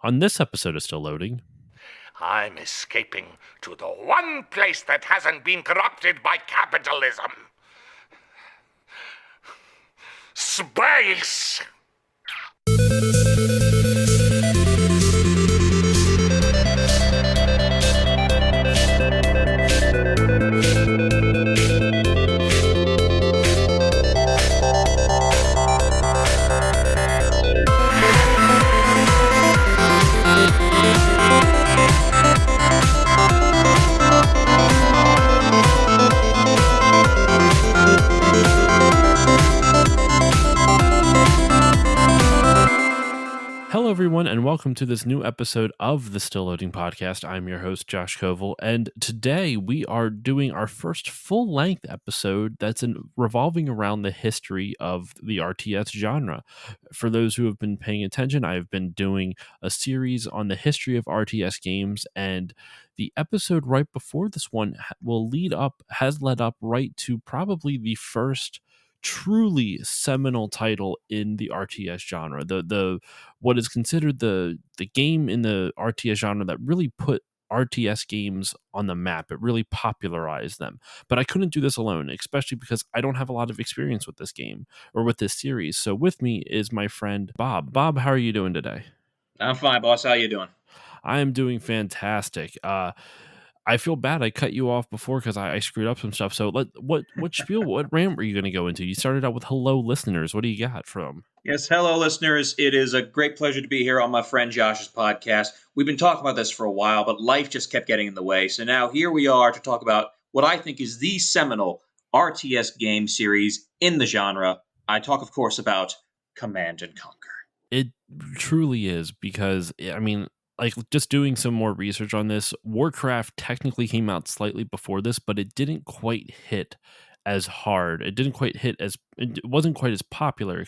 On this episode of Still Loading, I'm escaping to the one place that hasn't been corrupted by capitalism. Space! Hello, everyone, and welcome to this new episode of the Still Loading podcast. I'm your host, Josh Koval, and today we are doing our first full-length episode that's revolving around the history of the RTS genre. For those who have been paying attention, I've been doing a series on the history of RTS games, and the episode right before this one has led up right to probably the first truly seminal title in the RTS genre. The what is considered the game in the RTS genre that really put RTS games on the map. It really popularized them. But I couldn't do this alone, especially because I don't have a lot of experience with this game or with this series. So with me is my friend Bob. Bob, how are you doing today? I'm fine, boss. How you doing? I am doing fantastic. I feel bad I cut you off before because I screwed up some stuff. So what spiel, what rant were you going to go into? You started out with hello, listeners. What do you got from? Yes, hello, listeners. It is a great pleasure to be here on my friend Josh's podcast. We've been talking about this for a while, but life just kept getting in the way. So now here we are to talk about what I think is the seminal RTS game series in the genre. I talk, of course, about Command and Conquer. It truly is because, I mean, like just doing some more research on this, Warcraft technically came out slightly before this, but it didn't quite hit as hard. It wasn't quite as popular,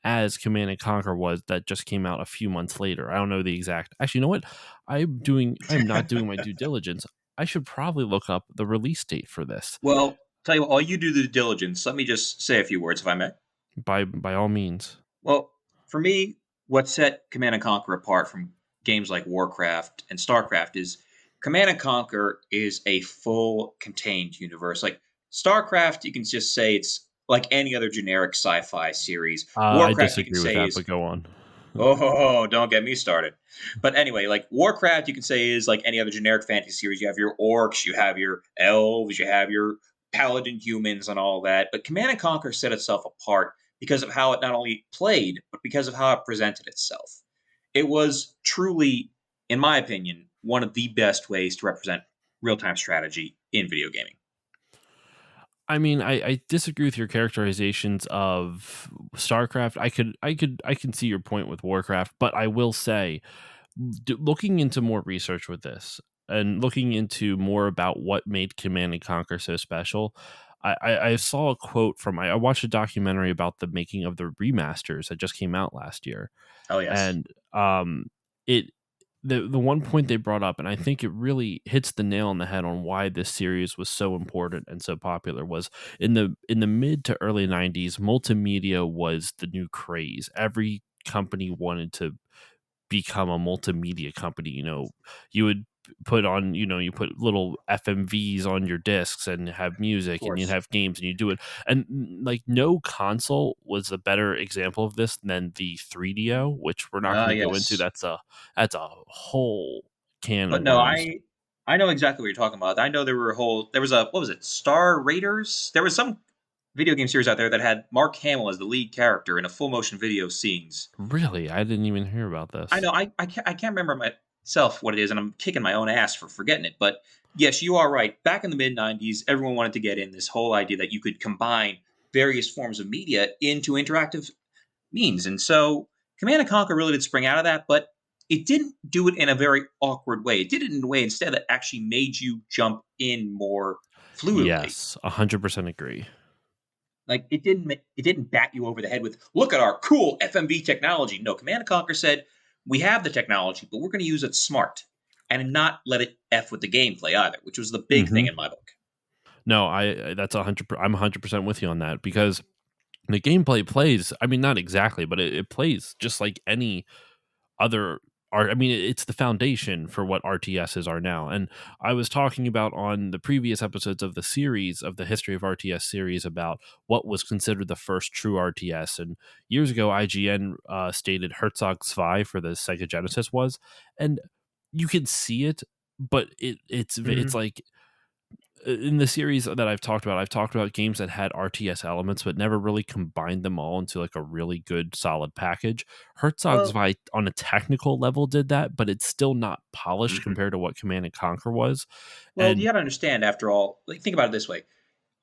as Command and Conquer was, that just came out a few months later. I don't know the exact. Actually, you know what? I'm not doing my due diligence. I should probably look up the release date for this. Well, tell you what, while you do the diligence, let me just say a few words, if I may. By all means. Well, for me, what set Command and Conquer apart from games like Warcraft and StarCraft is Command & Conquer is a full contained universe. Like StarCraft, you can just say it's like any other generic sci-fi series. Warcraft, I disagree with that, but go on. Oh, don't get me started. But anyway, like Warcraft, you can say is like any other generic fantasy series. You have your orcs, you have your elves, you have your paladin humans and all that. But Command & Conquer set itself apart because of how it not only played, but because of how it presented itself. It was truly, in my opinion, one of the best ways to represent real-time strategy in video gaming. I mean, I disagree with your characterizations of StarCraft. I can see your point with Warcraft, but I will say, looking into more research with this and looking into more about what made Command and Conquer so special, I saw a quote from, I watched a documentary about the making of the remasters that just came out last year. Oh, yes. And the one point they brought up, and I think it really hits the nail on the head on why this series was so important and so popular, was in the mid to early 90s, multimedia was the new craze. Every company wanted to become a multimedia company. You know, you would put on, you put little FMVs on your discs and have music and you'd have games and you do it. And like no console was a better example of this than the 3DO, which we're not going to go into. That's a whole can of worms. I know exactly what you're talking about. I know there was what was it? Star Raiders? There was some video game series out there that had Mark Hamill as the lead character in a full motion video scenes. Really? I didn't even hear about this. I know. I can't remember myself what it is, and I'm kicking my own ass for forgetting it. But yes, you are right. Back in the mid-90s, everyone wanted to get in this whole idea that you could combine various forms of media into interactive means. And so Command & Conquer really did spring out of that, but it didn't do it in a very awkward way. It did it in a way instead that actually made you jump in more fluidly. Yes, 100% agree. Like it didn't bat you over the head with, look at our cool FMV technology. No, Command & Conquer said, we have the technology, but we're going to use it smart and not let it F with the gameplay either, which was the big thing in my book. No, that's 100%. I'm 100% with you on that, because the gameplay plays, I mean, not exactly, but it plays just like any other I mean, it's the foundation for what RTSs are now. And I was talking about on the previous episodes of the series, of the history of RTS series, about what was considered the first true RTS. And years ago, IGN stated Herzog Zwei for the Sega Genesis was, and you can see it, but it's Mhm. like in the series that I've talked about games that had RTS elements, but never really combined them all into like a really good, solid package. Herzog's Well, Vi on a technical level did that, but it's still not polished mhm. compared to what Command and Conquer was. Well, you And got to understand. After all, like, think about it this way: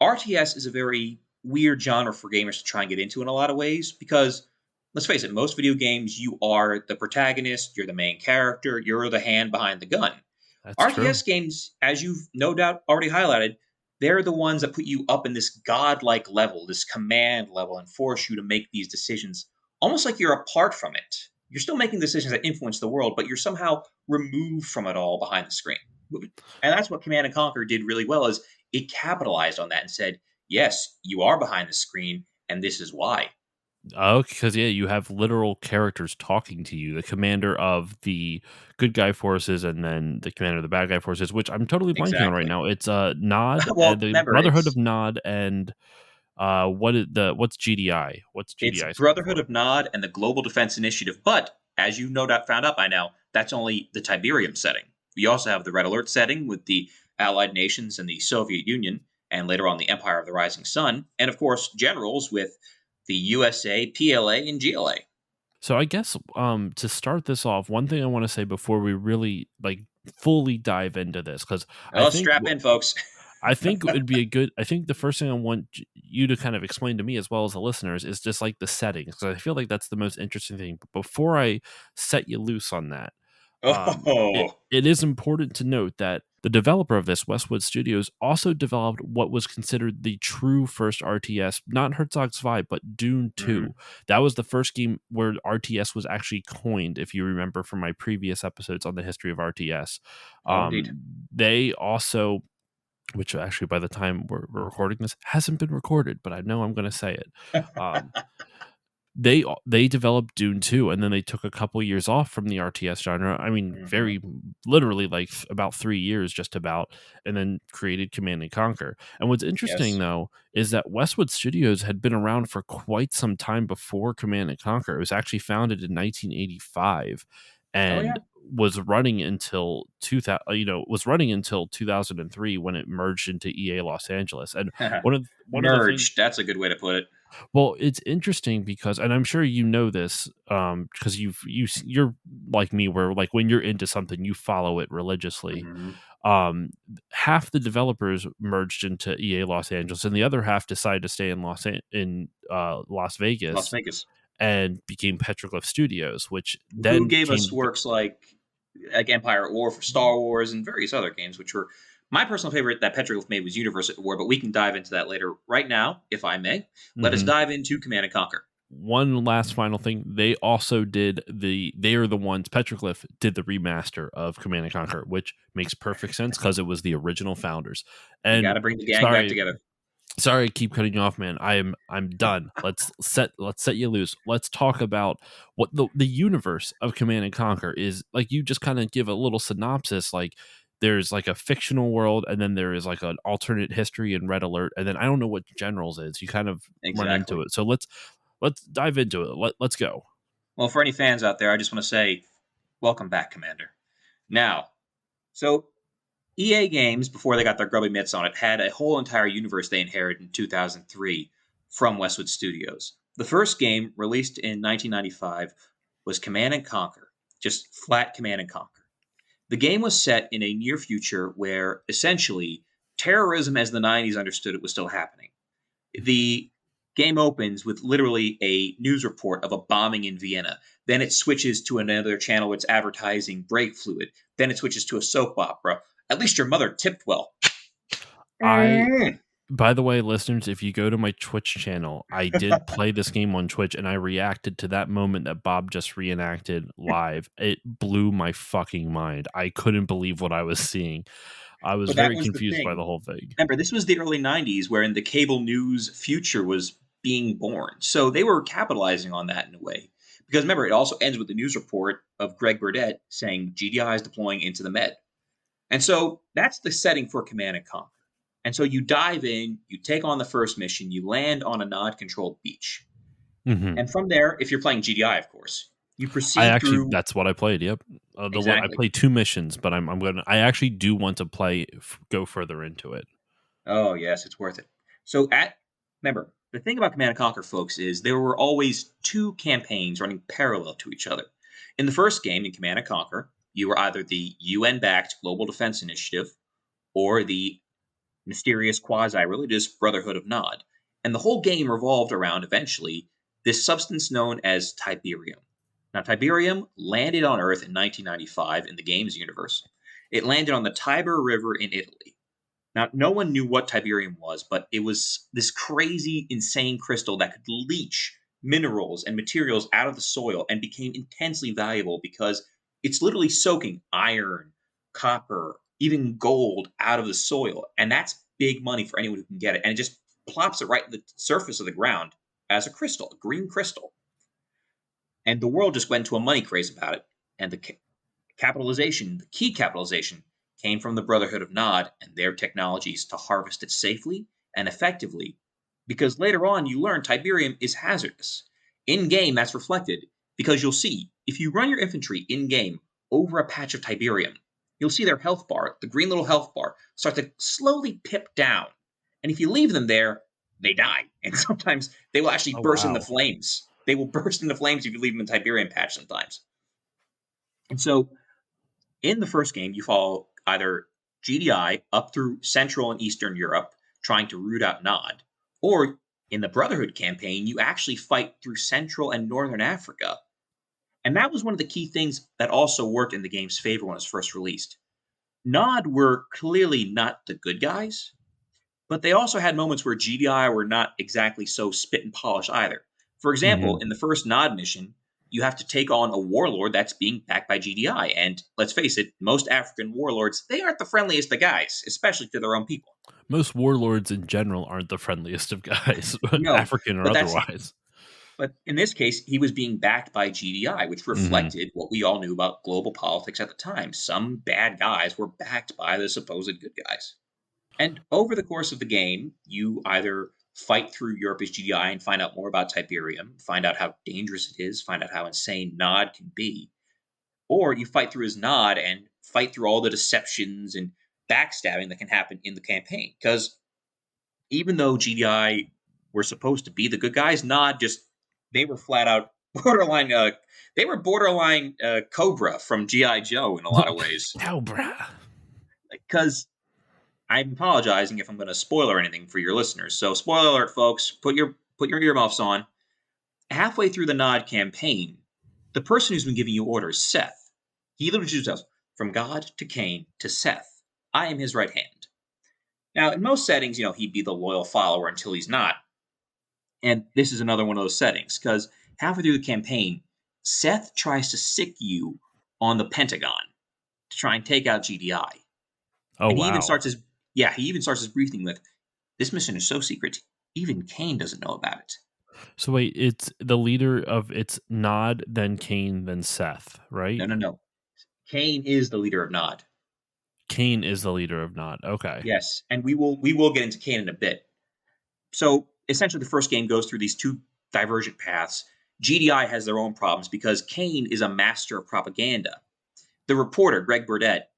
RTS is a very weird genre for gamers to try and get into in a lot of ways because, let's face it, most video games you are the protagonist, you're the main character, you're the hand behind the gun. that's true. RTS games, as you've no doubt already highlighted, they're the ones that put you up in this godlike level, this command level, and force you to make these decisions almost like you're apart from it. You're still making decisions that influence the world, but you're somehow removed from it all behind the screen. And that's what Command and Conquer did really well is it capitalized on that and said, yes, you are behind the screen, and this is why. Oh, because yeah, you have literal characters talking to you. The commander of the good guy forces, and then the commander of the bad guy forces, which I'm totally blanking on right Exactly. now. It's Nod, Well, the remember, Brotherhood of Nod, and what's GDI? What's it's GDI stand Brotherhood for? of Nod and the Global Defense Initiative, but as you no doubt found out by now, that's only the Tiberium setting. We also have the Red Alert setting with the Allied nations and the Soviet Union, and later on the Empire of the Rising Sun, and of course generals with the USA, PLA, and GLA. So I guess to start this off, one thing I want to say before we really like fully dive into this, because I Oh, think strap in, folks. I think it'd be a good. I think the first thing I want you to kind of explain to me as well as the listeners is just like the settings, because I feel like that's the most interesting thing. But before I set you loose on that, it Oh, it is important to note that the developer of this, Westwood Studios, also developed what was considered the true first RTS, not Herzog's Vibe, but Dune hmm. 2. That was the first game where RTS was actually coined, if you remember from my previous episodes on the history of RTS. Oh, indeed. They also, which actually by the time we're recording this hasn't been recorded, but I know I'm going to say it. Um, they developed Dune 2, and then they took a couple years off from the RTS genre. I mean, Hmm. very literally like about 3 years, just about, and then created Command and Conquer. And what's interesting Yes. though is that Westwood Studios had been around for quite some time before Command and Conquer. It was actually founded in 1985, Oh, and yeah. was running until 2000. Was running until 2003 when it merged into EA Los Angeles. And one of the things, Merged. That's a good way to put it. well, it's interesting because, and I'm sure you know this, because you're like me, where like when you're into something, you follow it religiously. Hmm. Um, Half the developers merged into EA Los Angeles, and the other half decided to stay in Las Las Vegas Vegas. and became Petroglyph Studios, which Who then gave us came. works like Empire at War for Star Wars and various other games, which were my personal favorite that Petroglyph made was Universe at War, but we can dive into that later. Right now, if I may, let us Mhm. dive into Command and Conquer. One last final thing, they also did they are the ones, Petroglyph did the remaster of Command and Conquer, which makes perfect sense because it was the original founders. You got And to bring the gang back sorry, together. sorry, I keep cutting you off, man. I'm done. Let's set you loose. Let's talk about what the universe of Command and Conquer is. Like, you just kind of give a little synopsis. Like, there's like a fictional world, and then there is like an alternate history in Red Alert, and then I don't know what Generals is. You kind of run into Exactly. it. So let's dive into it. Let's go. Well, for any fans out there, I just want to say, welcome back, Commander. Now, so EA Games, before they got their grubby mitts on it, had a whole entire universe they inherited in 2003 from Westwood Studios. The first game, released in 1995, was Command and Conquer, just flat Command and Conquer. The game was set in a near future where essentially terrorism as the 90s understood it was still happening. The game opens with literally a news report of a bombing in Vienna. Then it switches to another channel where it's advertising brake fluid. Then it switches to a soap opera. At least your mother tipped well. I Mm. By the way, listeners, if you go to my Twitch channel, I did play this game on Twitch, and I reacted to that moment that Bob just reenacted live. It blew my fucking mind. I couldn't believe what I was seeing. I was But that very was the confused by thing. the whole thing. Remember, this was the early 90s wherein the cable news future was being born. So they were capitalizing on that in a way. Because remember, it also ends with the news report of Greg Burdett saying GDI is deploying into the Med. And so that's the setting for Command and Conquer. And so you dive in, you take on the first mission, you land on a nod-controlled beach. Mm-hmm. And from there, if you're playing GDI, of course, you I proceed actually, through. that's what I played. Yep. I Exactly. played 2 missions, but I actually do want to go further into it. Oh, yes, it's worth it. So remember, the thing about Command and Conquer, folks, is there were always 2 campaigns running parallel to each other. In the first game, in Command and Conquer, you were either the UN-backed Global Defense Initiative or the mysterious quasi-religious Brotherhood of Nod. And the whole game revolved around, eventually, this substance known as Tiberium. Now, Tiberium landed on Earth in 1995 in the game's universe. It landed on the Tiber River in Italy. Now, no one knew what Tiberium was, but it was this crazy, insane crystal that could leach minerals and materials out of the soil and became intensely valuable because it's literally soaking iron, copper, even gold out of the soil. And that's big money for anyone who can get it. And it just plops it right at the surface of the ground as a crystal, a green crystal. And the world just went into a money craze about it. And the key capitalization, came from the Brotherhood of Nod and their technologies to harvest it safely and effectively. Because later on, you learn Tiberium is hazardous. In game, that's reflected because you'll see if you run your infantry in game over a patch of Tiberium, you'll see their health bar, the green little health bar, start to slowly pip down. And if you leave them there, they die. And sometimes they will actually Oh, burst into wow. flames. They will burst into flames if you leave them in Tiberium patch sometimes. And so in the first game, you follow either GDI up through Central and Eastern Europe, trying to root out Nod, or in the Brotherhood campaign, you actually fight through Central and Northern Africa. And that was one of the key things that also worked in the game's favor when it was first released. Nod were clearly not the good guys, but they also had moments where GDI were not exactly so spit and polish either. For example, Mm-hmm. in the first Nod mission, you have to take on a warlord that's being backed by GDI. And let's face it, most African warlords, they aren't the friendliest of guys, especially to their own people. Most warlords in general aren't the friendliest of guys, No, African or but that's otherwise. but in this case, he was being backed by GDI, which Mm-hmm. reflected what we all knew about global politics at the time. Some bad guys were backed by the supposed good guys. And over the course of the game, you either fight through Europe as GDI and find out more about Tiberium, find out how dangerous it is, find out how insane Nod can be, or you fight through his Nod and fight through all the deceptions and backstabbing that can happen in the campaign. Because even though GDI were supposed to be the good guys, Nod just they were flat out borderline. They were borderline Cobra from GI Joe in a lot of ways. Cobra. Because I'm apologizing if I'm going to spoiler anything for your listeners. So, spoiler alert, folks. Put your earmuffs on. Halfway through the Nod campaign, the person who's been giving you orders, Seth, he literally chooses from God to Cain to Seth. I am his right hand. Now, in most settings, he'd be the loyal follower until he's not. And this is another one of those settings because halfway through the campaign, Seth tries to sick you on the Pentagon to try and take out GDI. Oh, And wow. he even starts his briefing with, "This mission is so secret, even Cain doesn't know about it." So wait, it's the leader of it's Nod, then Cain, then Seth, No, right? no, no. Cain is the leader of Nod. Cain is the leader of Nod. Okay. Yes, and we will get into Cain in a bit. So essentially, the first game goes through these 2 divergent paths. GDI has their own problems because Cain is a master of propaganda. The reporter, Greg Burdett,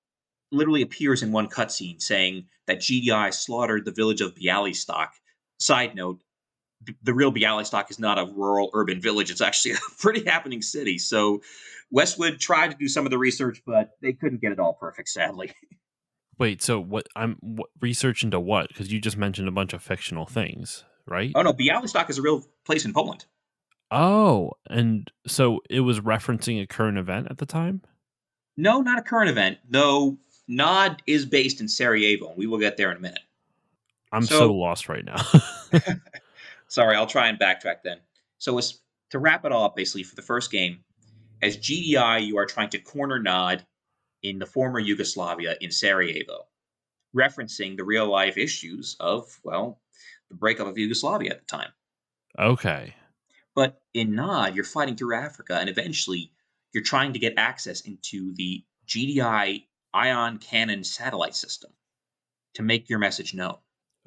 literally appears in one cutscene saying that GDI slaughtered the village of Bialystok. Side note, the real Bialystok is not a rural urban village. It's actually a pretty happening city. So Westwood tried to do some of the research, but they couldn't get it all perfect, sadly. Wait, so research into what? Because you just mentioned a bunch of fictional things, right? Oh no, Bialystok is a real place in Poland. Oh, and so it was referencing a current event at the time? No, not a current event, though Nod is based in Sarajevo, and we will get there in a minute. I'm so So, lost right now. sorry, I'll try and backtrack then. So, to wrap it all up, basically, for the first game, as GDI, you are trying to corner Nod in the former Yugoslavia in Sarajevo, referencing the real life issues of, well, the breakup of Yugoslavia at the time. Okay. But in Nod, you're fighting through Africa, and eventually you're trying to get access into the GDI ion cannon satellite system to make your message known.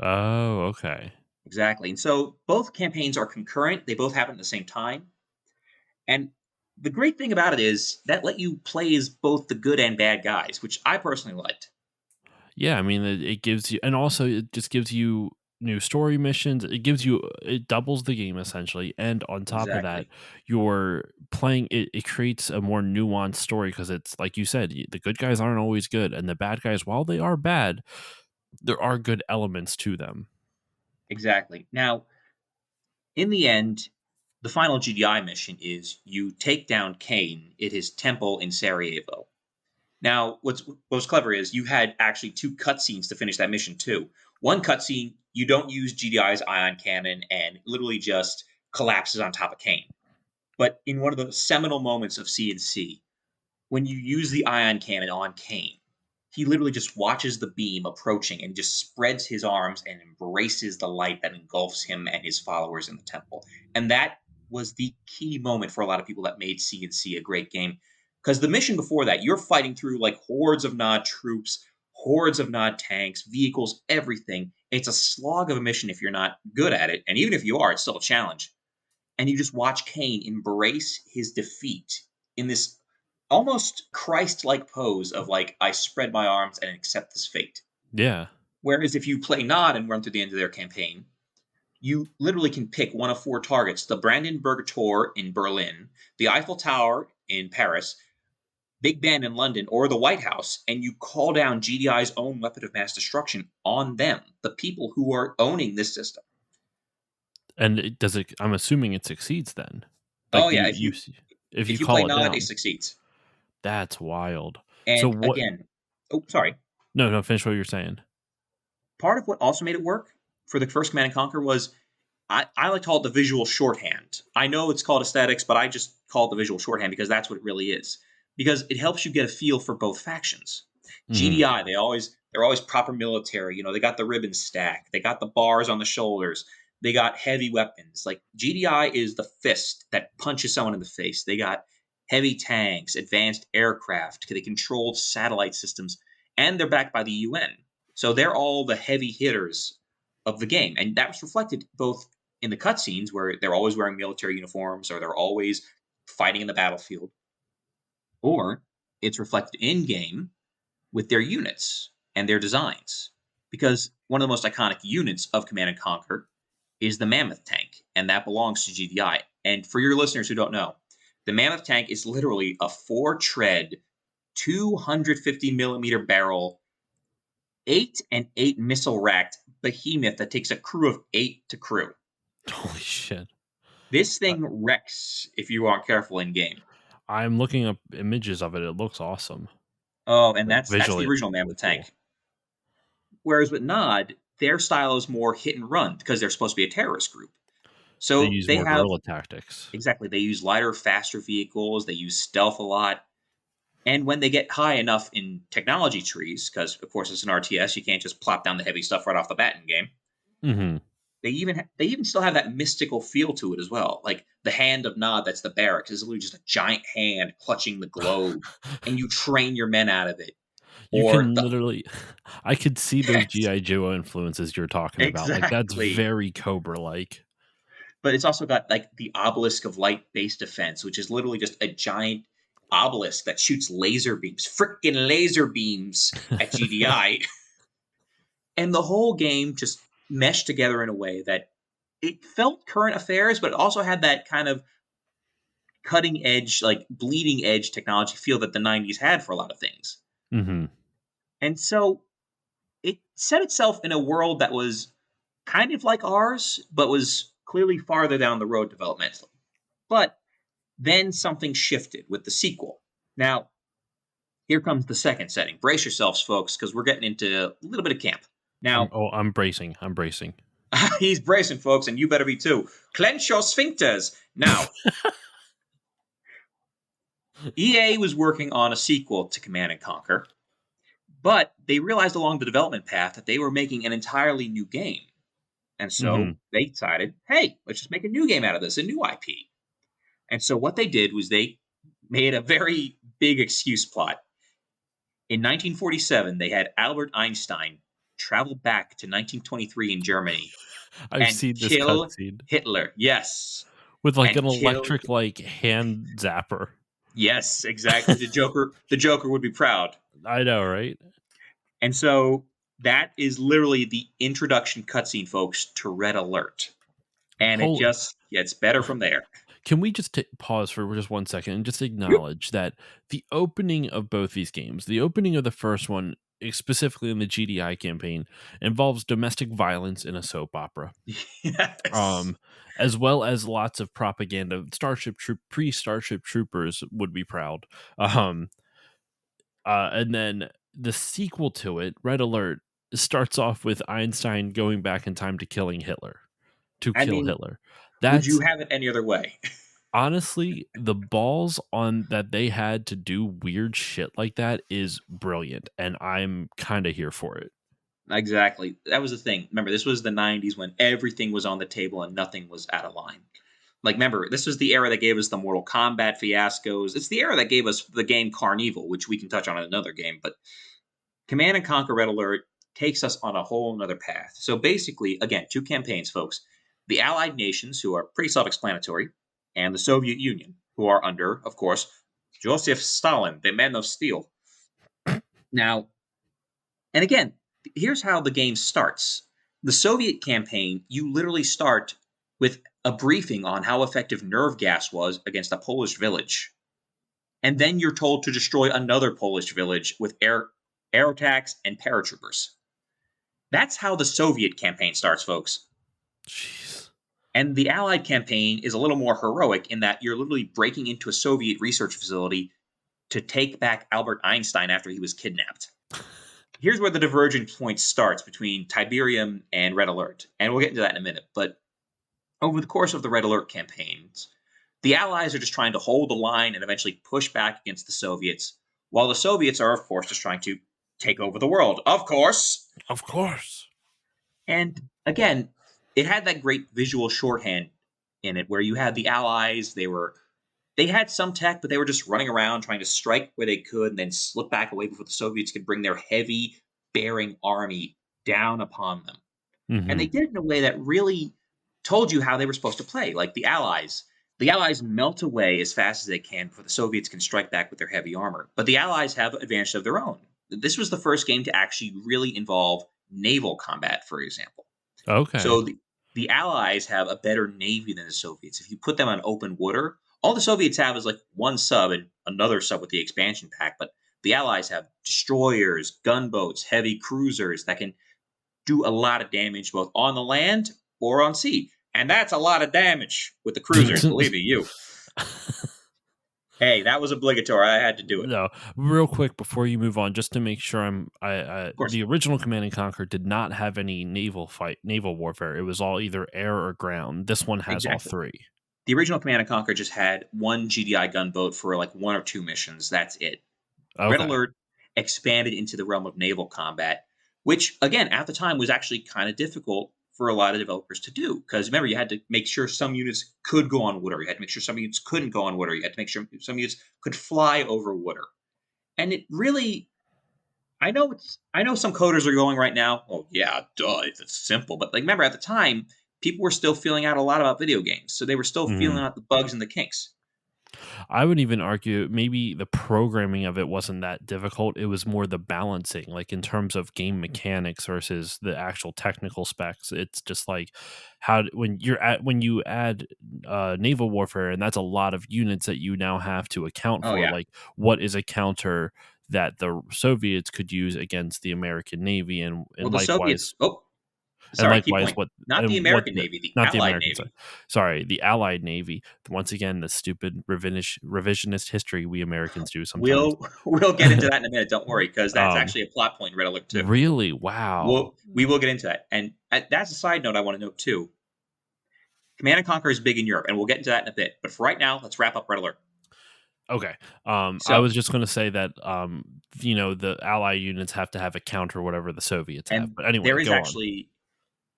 Oh, okay. Exactly. And so both campaigns are concurrent, they both happen at the same time. And the great thing about it is that let you play as both the good and bad guys, which I personally liked. Yeah, I mean, it gives you, and also it just gives you new story missions. It doubles the game essentially, and on top of that, Exactly. you're playing it. It creates a more nuanced story because it's like you said, the good guys aren't always good, and the bad guys, while they are bad, there are good elements to them. Exactly. Now, in the end, the final GDI mission is you take down Kane at his temple in Sarajevo. Now, what was clever is you had actually two cutscenes to finish that mission too. One cutscene, you don't use GDI's ion cannon and literally just collapses on top of Kane. But in one of the seminal moments of C&C, when you use the ion cannon on Kane, he literally just watches the beam approaching and just spreads his arms and embraces the light that engulfs him and his followers in the temple. And that was the key moment for a lot of people that made C&C a great game. Because the mission before that, you're fighting through like hordes of Nod troops, hordes of Nod tanks, vehicles, everything. It's a slog of a mission if you're not good at it. And even if you are, it's still a challenge. And you just watch Kane embrace his defeat in this almost Christ-like pose of like, I spread my arms and accept this fate. Yeah. Whereas if you play Nod and run through the end of their campaign, you literally can pick one of four targets: the Brandenburger Tor in Berlin, the Eiffel Tower in Paris, Big Ben in London, or the White House, and you call down GDI's own weapon of mass destruction on them, the people who are owning this system. And I'm assuming it succeeds then. Oh Like yeah, if you if you play call it Nod, it down, succeeds. that's wild. So And what? again, oh sorry, No, finish what you're saying. part of what also made it work for the first Command and Conquer was I like to call it the visual shorthand. I know it's called aesthetics, but I just call it the visual shorthand because that's what it really is. Because it helps you get a feel for both factions. Hmm. GDI, they're always proper military. You know, they got the ribbon stack, they got the bars on the shoulders, they got heavy weapons. Like GDI is the fist that punches someone in the face. They got heavy tanks, advanced aircraft, they controlled satellite systems, and they're backed by the UN. So they're all the heavy hitters of the game. And that was reflected both in the cutscenes where they're always wearing military uniforms or they're always fighting in the battlefield, or it's reflected in game with their units and their designs. Because one of the most iconic units of Command and Conquer is the Mammoth Tank, and that belongs to GDI. And for your listeners who don't know, the Mammoth Tank is literally a 4-tread, 250 millimeter barrel, 8 and 8 missile racked behemoth that takes a crew of 8 to crew. Holy shit. This Uh, thing wrecks if you aren't careful in game. I'm looking up images of it. It looks awesome. Oh, and Like that's the visually, original it's really Mammoth cool. Tank. Whereas with Nod, their style is more hit and run because they're supposed to be a terrorist group. They So use they more have guerrilla tactics. exactly they use lighter, faster vehicles. They use stealth a lot, and when they get high enough in technology trees, because of course it's an RTS, you can't just plop down the heavy stuff right off the bat in game. Hmm. They even still have that mystical feel to it as well. Like the hand of Nod, that's the barracks, is literally just a giant hand clutching the globe, and you train your men out of it. You Or can the literally, I could see those yes, GI Joe influences you're talking about. Like that's exactly. very Cobra like. But it's also got like the obelisk of light base defense, which is literally just a giant obelisk that shoots laser beams, freaking laser beams at GDI. And the whole game just meshed together in a way that it felt current affairs, but it also had that kind of cutting edge, like bleeding edge technology feel that the 90s had for a lot of things. Hmm. And so it set itself in a world that was kind of like ours, but was clearly farther down the road developmentally. But then something shifted with the sequel. Now, here comes the second setting. Brace yourselves, folks, because we're getting into a little bit of camp. Now, I'm bracing. I'm bracing. he's bracing, folks, and you better be too. Clench your sphincters. Now, EA was working on a sequel to Command and Conquer, but they realized along the development path that they were making an entirely new game. And Hmm. so they decided, hey, let's just make a new game out of this, a new IP. And so what they did was they made a very big excuse plot. In 1947, they had Albert Einstein travel back to 1923 in Germany I've and seen this kill cutscene Hitler. Yes. with like And an kill electric like hand zapper. Yes, exactly. The Joker would be proud. I know, right? And so that is literally the introduction cutscene, folks, to Red Alert. And it Hold. just gets better from there. Can we just pause for just 1 second and just acknowledge that the opening of both these games, the opening of the first one, specifically in the GDI campaign, involves domestic violence in a soap opera, Yes. um, as well as lots of propaganda. Pre-Starship Troopers would be proud, um, and then the sequel to it, Red Alert, starts off with Einstein going back in time to I kill mean, Hitler. would you That's have it any other way? honestly, the balls on that they had to do weird shit like that is brilliant, and I'm kind of here for it. Exactly. That was the thing. Remember, this was the 90s when everything was on the table and nothing was out of line. Like, remember, this was the era that gave us the Mortal Kombat fiascos. It's the era that gave us the game Carnival, which we can touch on in another game. But Command and Conquer Red Alert takes us on a whole nother path. So basically, again, two campaigns, folks. The Allied nations, who are pretty self explanatory, and the Soviet Union, who are under, of course, Joseph Stalin, the man of steel. Now, and again, here's how the game starts. The Soviet campaign, you literally start with a briefing on how effective nerve gas was against a Polish village. And then you're told to destroy another Polish village with air attacks and paratroopers. That's how the Soviet campaign starts, folks. Jeez. And the Allied campaign is a little more heroic in that you're literally breaking into a Soviet research facility to take back Albert Einstein after he was kidnapped. Here's where the divergent point starts between Tiberium and Red Alert, and we'll get into that in a minute. But over the course of the Red Alert campaigns, the Allies are just trying to hold the line and eventually push back against the Soviets, while the Soviets are, of course, just trying to take over the world. Of course. Of course. And again, it had that great visual shorthand in it where you had the Allies, they had some tech, but they were just running around trying to strike where they could and then slip back away before the Soviets could bring their heavy bearing army down upon them. And Hmm. they did it in a way that really told you how they were supposed to play. Like the Allies. The Allies melt away as fast as they can before the Soviets can strike back with their heavy armor. But the Allies have advantage of their own. This was the first game to actually really involve naval combat, for example. Okay. So the Allies have a better navy than the Soviets. If you put them on open water, all the Soviets have is like one sub and another sub with the expansion pack. But the Allies have destroyers, gunboats, heavy cruisers that can do a lot of damage both on the land or on sea. And that's a lot of damage with the cruisers, believe me, you. Hey, that was obligatory. I had to do it. No, real quick before you move on, just to make sure Of course. the original Command and Conquer did not have any naval warfare. It was all either air or ground. This one has all Exactly. three. The original Command and Conquer just had one GDI gunboat for like one or two missions. That's it. Red Okay. Alert expanded into the realm of naval combat, which again at the time was actually kind of difficult for a lot of developers to do. Because remember, you had to make sure some units could go on water. You had to make sure some units couldn't go on water. You had to make sure some units could fly over water. And it really, I know some coders are going right now. Oh yeah, duh, it's simple. But like, remember at the time, people were still feeling out a lot about video games, so they were still feeling Mhm. out the bugs and the kinks. I would even argue maybe the programming of it wasn't that difficult. It was more the balancing, like in terms of game mechanics versus the actual technical specs. It's just like when you add naval warfare, and that's a lot of units that you now have to account Oh for. yeah. Like, what is a counter that the Soviets could use against the American Navy, Well, the Soviets. Oh, and sorry. Keep likewise going. Not the American the Navy, the not the Allied American side. Navy. Sorry, the Allied Navy. Once again, the stupid revisionist history we Americans do sometimes. We'll get into that in a minute. Don't worry, because that's um, actually a plot point in Red Alert 2. really, wow. We will get into that. And that's a side note I want to note too. Command and Conquer is big in Europe, and we'll get into that in a bit. But for right now, let's wrap up Red Alert. Okay. I So, was just going to say that the Ally units have to have a counter whatever the Soviets have. and But anyway, there is go on. actually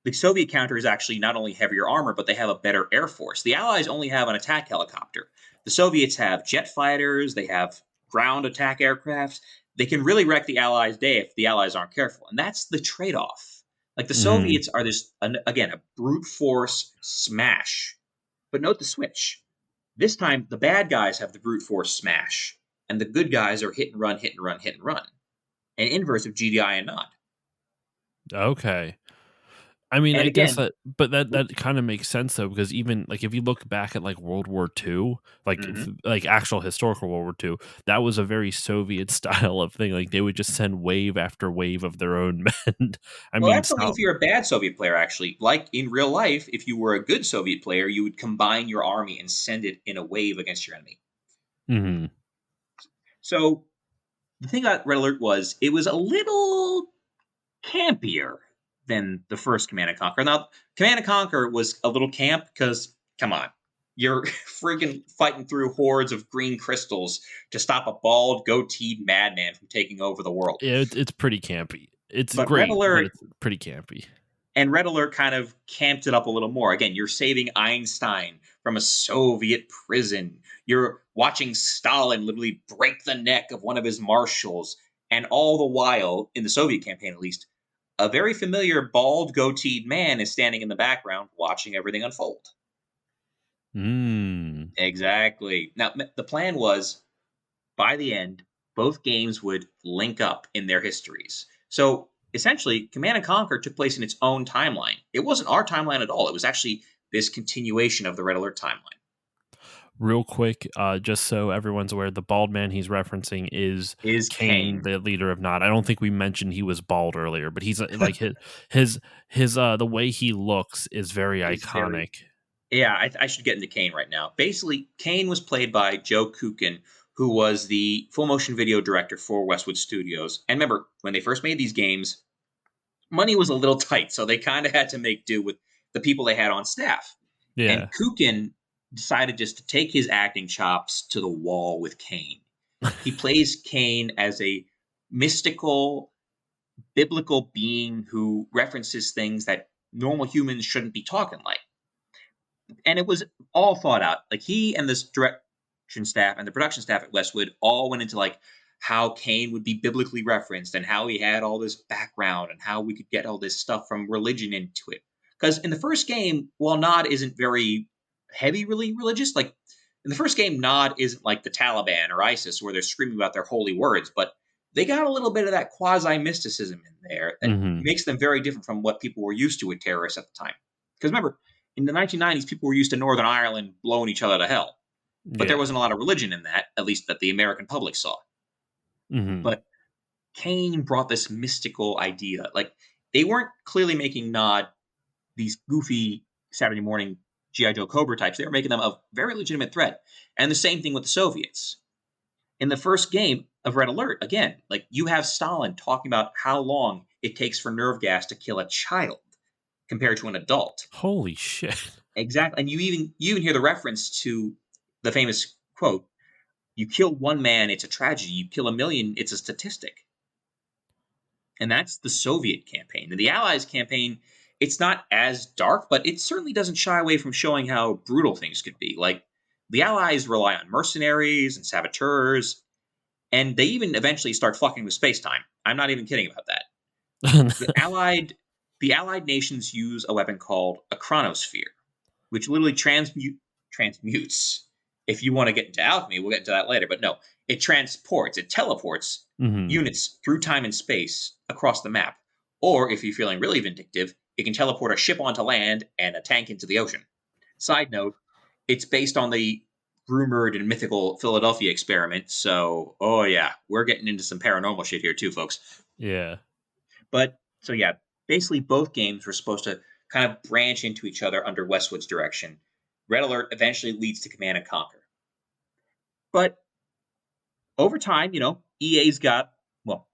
the Soviet counter is actually not only heavier armor, but they have a better air force. The Allies only have an attack helicopter. The Soviets have jet fighters, they have ground attack aircrafts. They can really wreck the Allies' day if the Allies aren't careful. And that's the trade off. Like the Hmm. Soviets are again, a brute force smash. But note the switch. This time, the bad guys have the brute force smash, and the good guys are hit and run, hit and run, hit and run. An inverse of GDI and NOD. Okay. I mean, And I guess again, that, but that kind of makes sense though, because even like if you look back at like World War II, like mhm. like actual historical World War II, that was a very Soviet style of thing. Like they would just send wave after wave of their own men. I Well, mean, that's only if you're a bad Soviet player, actually. Like in real life, if you were a good Soviet player, you would combine your army and send it in a wave against your enemy. mhm. So the thing about Red Alert was it was a little campier than the first Command and Conquer. Now, Command and Conquer was a little camp because, come on, you're friggin' fighting through hordes of green crystals to stop a bald, goateed madman from taking over the world. Yeah, it's pretty campy. It's But Red great, but Alert it's pretty campy. And Red Alert kind of camped it up a little more. Again, you're saving Einstein from a Soviet prison. You're watching Stalin literally break the neck of one of his marshals. And all the while, in the Soviet campaign at least, a very familiar bald goateed man is standing in the background watching everything unfold. Mm. Exactly. Now, the plan was by the end, both games would link up in their histories. So essentially, Command and Conquer took place in its own timeline. It wasn't our timeline at all. It was actually this continuation of the Red Alert timeline. Real quick, just so everyone's aware, the bald man he's referencing is Is Kane, Kane. the leader of Nod. I don't think we mentioned he was bald earlier, but he's like his the way he looks is very Is very. iconic. Yeah, I should get into Kane right now. Basically, Kane was played by Joe Kukin, who was the full motion video director for Westwood Studios. And remember, when they first made these games, money was a little tight, so they kind of had to make do with the people they had on staff. And Yeah. Kukin decided just to take his acting chops to the wall with Kane. He plays Kane as a mystical, biblical being who references things that normal humans shouldn't be talking like. And it was all thought out. Like he and this direction staff and the production staff at Westwood all went into like how Cain would be biblically referenced and how he had all this background and how we could get all this stuff from religion into it. Because in the first game, while Nod isn't very heavy really religious, like in the first game, Nod isn't like the Taliban or ISIS where they're screaming about their holy words, but they got a little bit of that quasi mysticism in there that Hmm. makes them very different from what people were used to with terrorists at the time. Because remember, in the 1990s, people were used to Northern Ireland blowing each other to hell. But there Yeah. wasn't a lot of religion in that, at least that the American public saw. Hmm. But Kane brought this mystical idea. Like, they weren't clearly making Nod these goofy Saturday morning G.I. Joe Cobra types. They were making them a very legitimate threat. And the same thing with the Soviets. In the first game of Red Alert, again, like you have Stalin talking about how long it takes for nerve gas to kill a child compared to an adult. Holy shit. Exactly, and you even hear the reference to the famous quote: "You kill one man, it's a tragedy. You kill a million, it's a statistic." And that's the Soviet campaign. And the Allies campaign, it's not as dark, but it certainly doesn't shy away from showing how brutal things could be. Like the Allies rely on mercenaries and saboteurs, and they even eventually start fucking with space time. I'm not even kidding about that. The Allied the Allied nations use a weapon called a chronosphere, which literally transmutes. If you want to get into alchemy, we'll get into that later. But no, it teleports Hmm. units through time and space across the map. Or if you're feeling really vindictive, it can teleport a ship onto land and a tank into the ocean. Side note, it's based on the rumored and mythical Philadelphia experiment. So, oh yeah, we're getting into some paranormal shit here too, folks. Yeah. But so yeah, basically both games were supposed to kind of branch into each other under Westwood's direction. Red Alert eventually leads to Command and Conquer. But over time, EA's got well,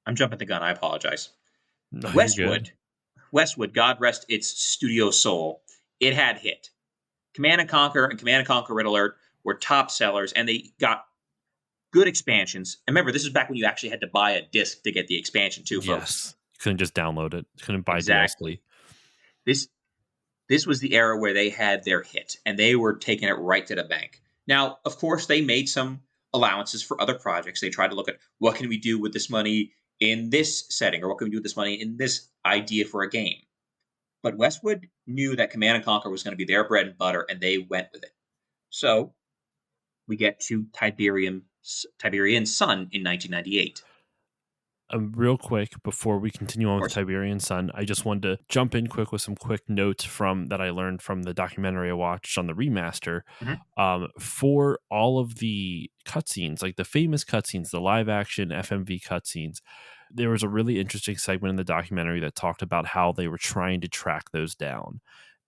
I'm jumping the gun, I apologize. No, you're good. Westwood, Westwood, God rest its studio soul, it had hit. Command and Conquer Red Alert were top sellers and they got good expansions. And remember, this is back when you actually had to buy a disc to get the expansion too, folks. Yes. You couldn't just download it. You couldn't buy DLC. Exactly. This was the era where they had their hit, and they were taking it right to the bank. Now, of course, they made some allowances for other projects. They tried to look at what can we do with this money in this setting, or what can we do with this money in this idea for a game. But Westwood knew that Command and Conquer was going to be their bread and butter, and they went with it. So we get to Tiberian Sun in 1998. Real quick before we continue on Of with course. Tiberian Sun, I just wanted to jump in quick with some quick notes from that I learned from the documentary I watched on the remaster. Mhm. For all of the cutscenes, like the famous cutscenes, the live action FMV cutscenes, there was a really interesting segment in the documentary that talked about how they were trying to track those down.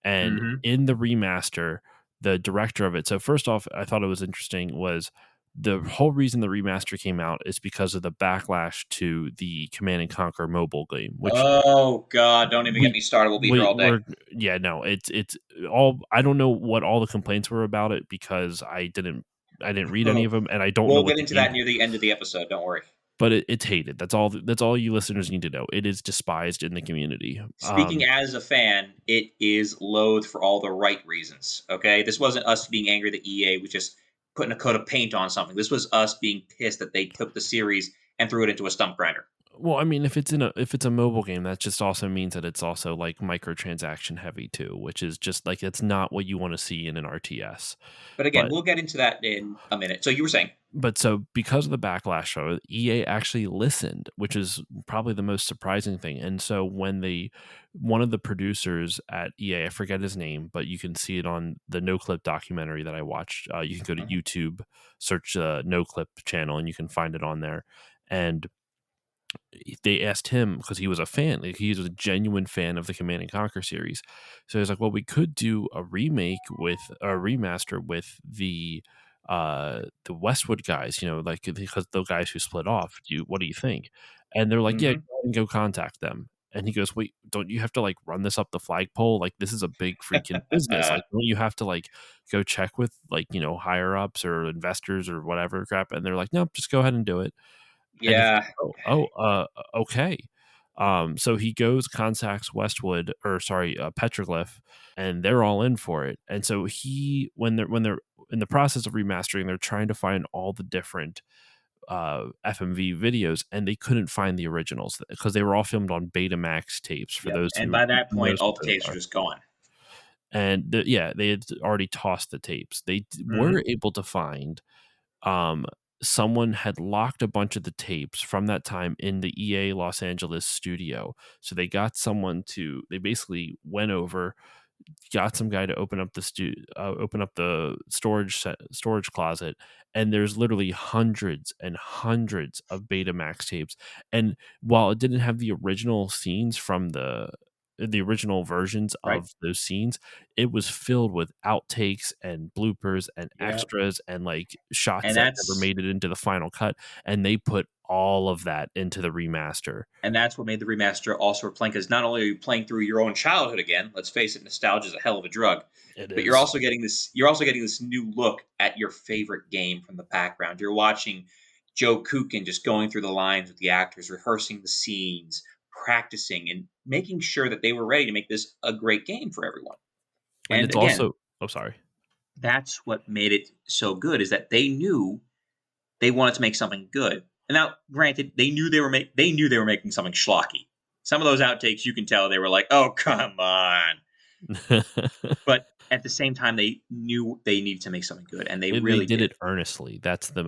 And Mhm. in the remaster, the director of it, so first off, I thought it was interesting was the whole reason the remaster came out is because of the backlash to the Command and Conquer mobile game, which Oh God! Don't even get we me started. We'll be here we all day. were yeah, no, it's all I don't know what all the complaints were about it because I didn't read any of them and I don't know We'll what get the into that game, near the end of the episode. Don't worry. but it's hated. That's all you listeners need to know. It is despised in the community. Speaking as a fan, it is loathed for all the right reasons. Okay, this wasn't us being angry that EA was just putting a coat of paint on something. This was us being pissed that they took the series and threw it into a stump grinder. Well, I mean, if it's a mobile game, that just also means that it's also like microtransaction heavy too, which is just like it's not what you want to see in an RTS. But again, But we'll get into that in a minute. So you were saying, so because of the backlash of it, EA actually listened, which is probably the most surprising thing. And so when one of the producers at EA, I forget his name, but you can see it on the No Clip documentary that I watched. You can go to Mhm. YouTube, search No Clip channel, and you can find it on there. And they asked him because he was a fan, like he was a genuine fan of the Command and Conquer series. So he's like, "Well, we could do a remake with a remaster with the Westwood guys, like because the guys who split off. What do you think?" And they're like, "Yeah, go Mhm. ahead and go contact them." And he goes, "Wait, don't you have to like run this up the flagpole? Like this is a big freaking business. Like don't you have to like go check with like higher ups or investors or whatever crap?" And they're like, "Nope, just go ahead and do it." And he's Yeah. like, okay. So he goes, contacts Westwood, or sorry, Petroglyph, and they're all in for it. And so when they're in the process of remastering, they're trying to find all the different FMV videos, and they couldn't find the originals because they were all filmed on Betamax tapes. For Yep. those And who by that point, knows all what the those tapes are are, just gone. and yeah, they had already tossed the tapes. They Mhm. were able to find um, someone had locked a bunch of the tapes from that time in the EA Los Angeles studio. So they basically went over, got some guy to open up the storage closet, and there's literally hundreds and hundreds of Betamax tapes. And while it didn't have the original scenes from the original versions Right. of those scenes, it was filled with outtakes and bloopers and Yep. extras and like shots And that never that's made it into the final cut, and they put all of that into the remaster. and that's what made the remaster also worth playing. Because not only are you playing through your own childhood again, let's face it, nostalgia is a hell of a drug. It But you're is. also getting this. You're also getting this new look at your favorite game from the background. You're watching Joe Kukin just going through the lines with the actors, rehearsing the scenes, practicing, and making sure that they were ready to make this a great game for everyone. And And it's again, also oh, sorry. that's what made it so good is that they knew they wanted to make something good. And now, granted, they knew they were making something schlocky. Some of those outtakes, you can tell they were like, "Oh, come on!" But at the same time, they knew they needed to make something good, and they They really did did. it earnestly. That's the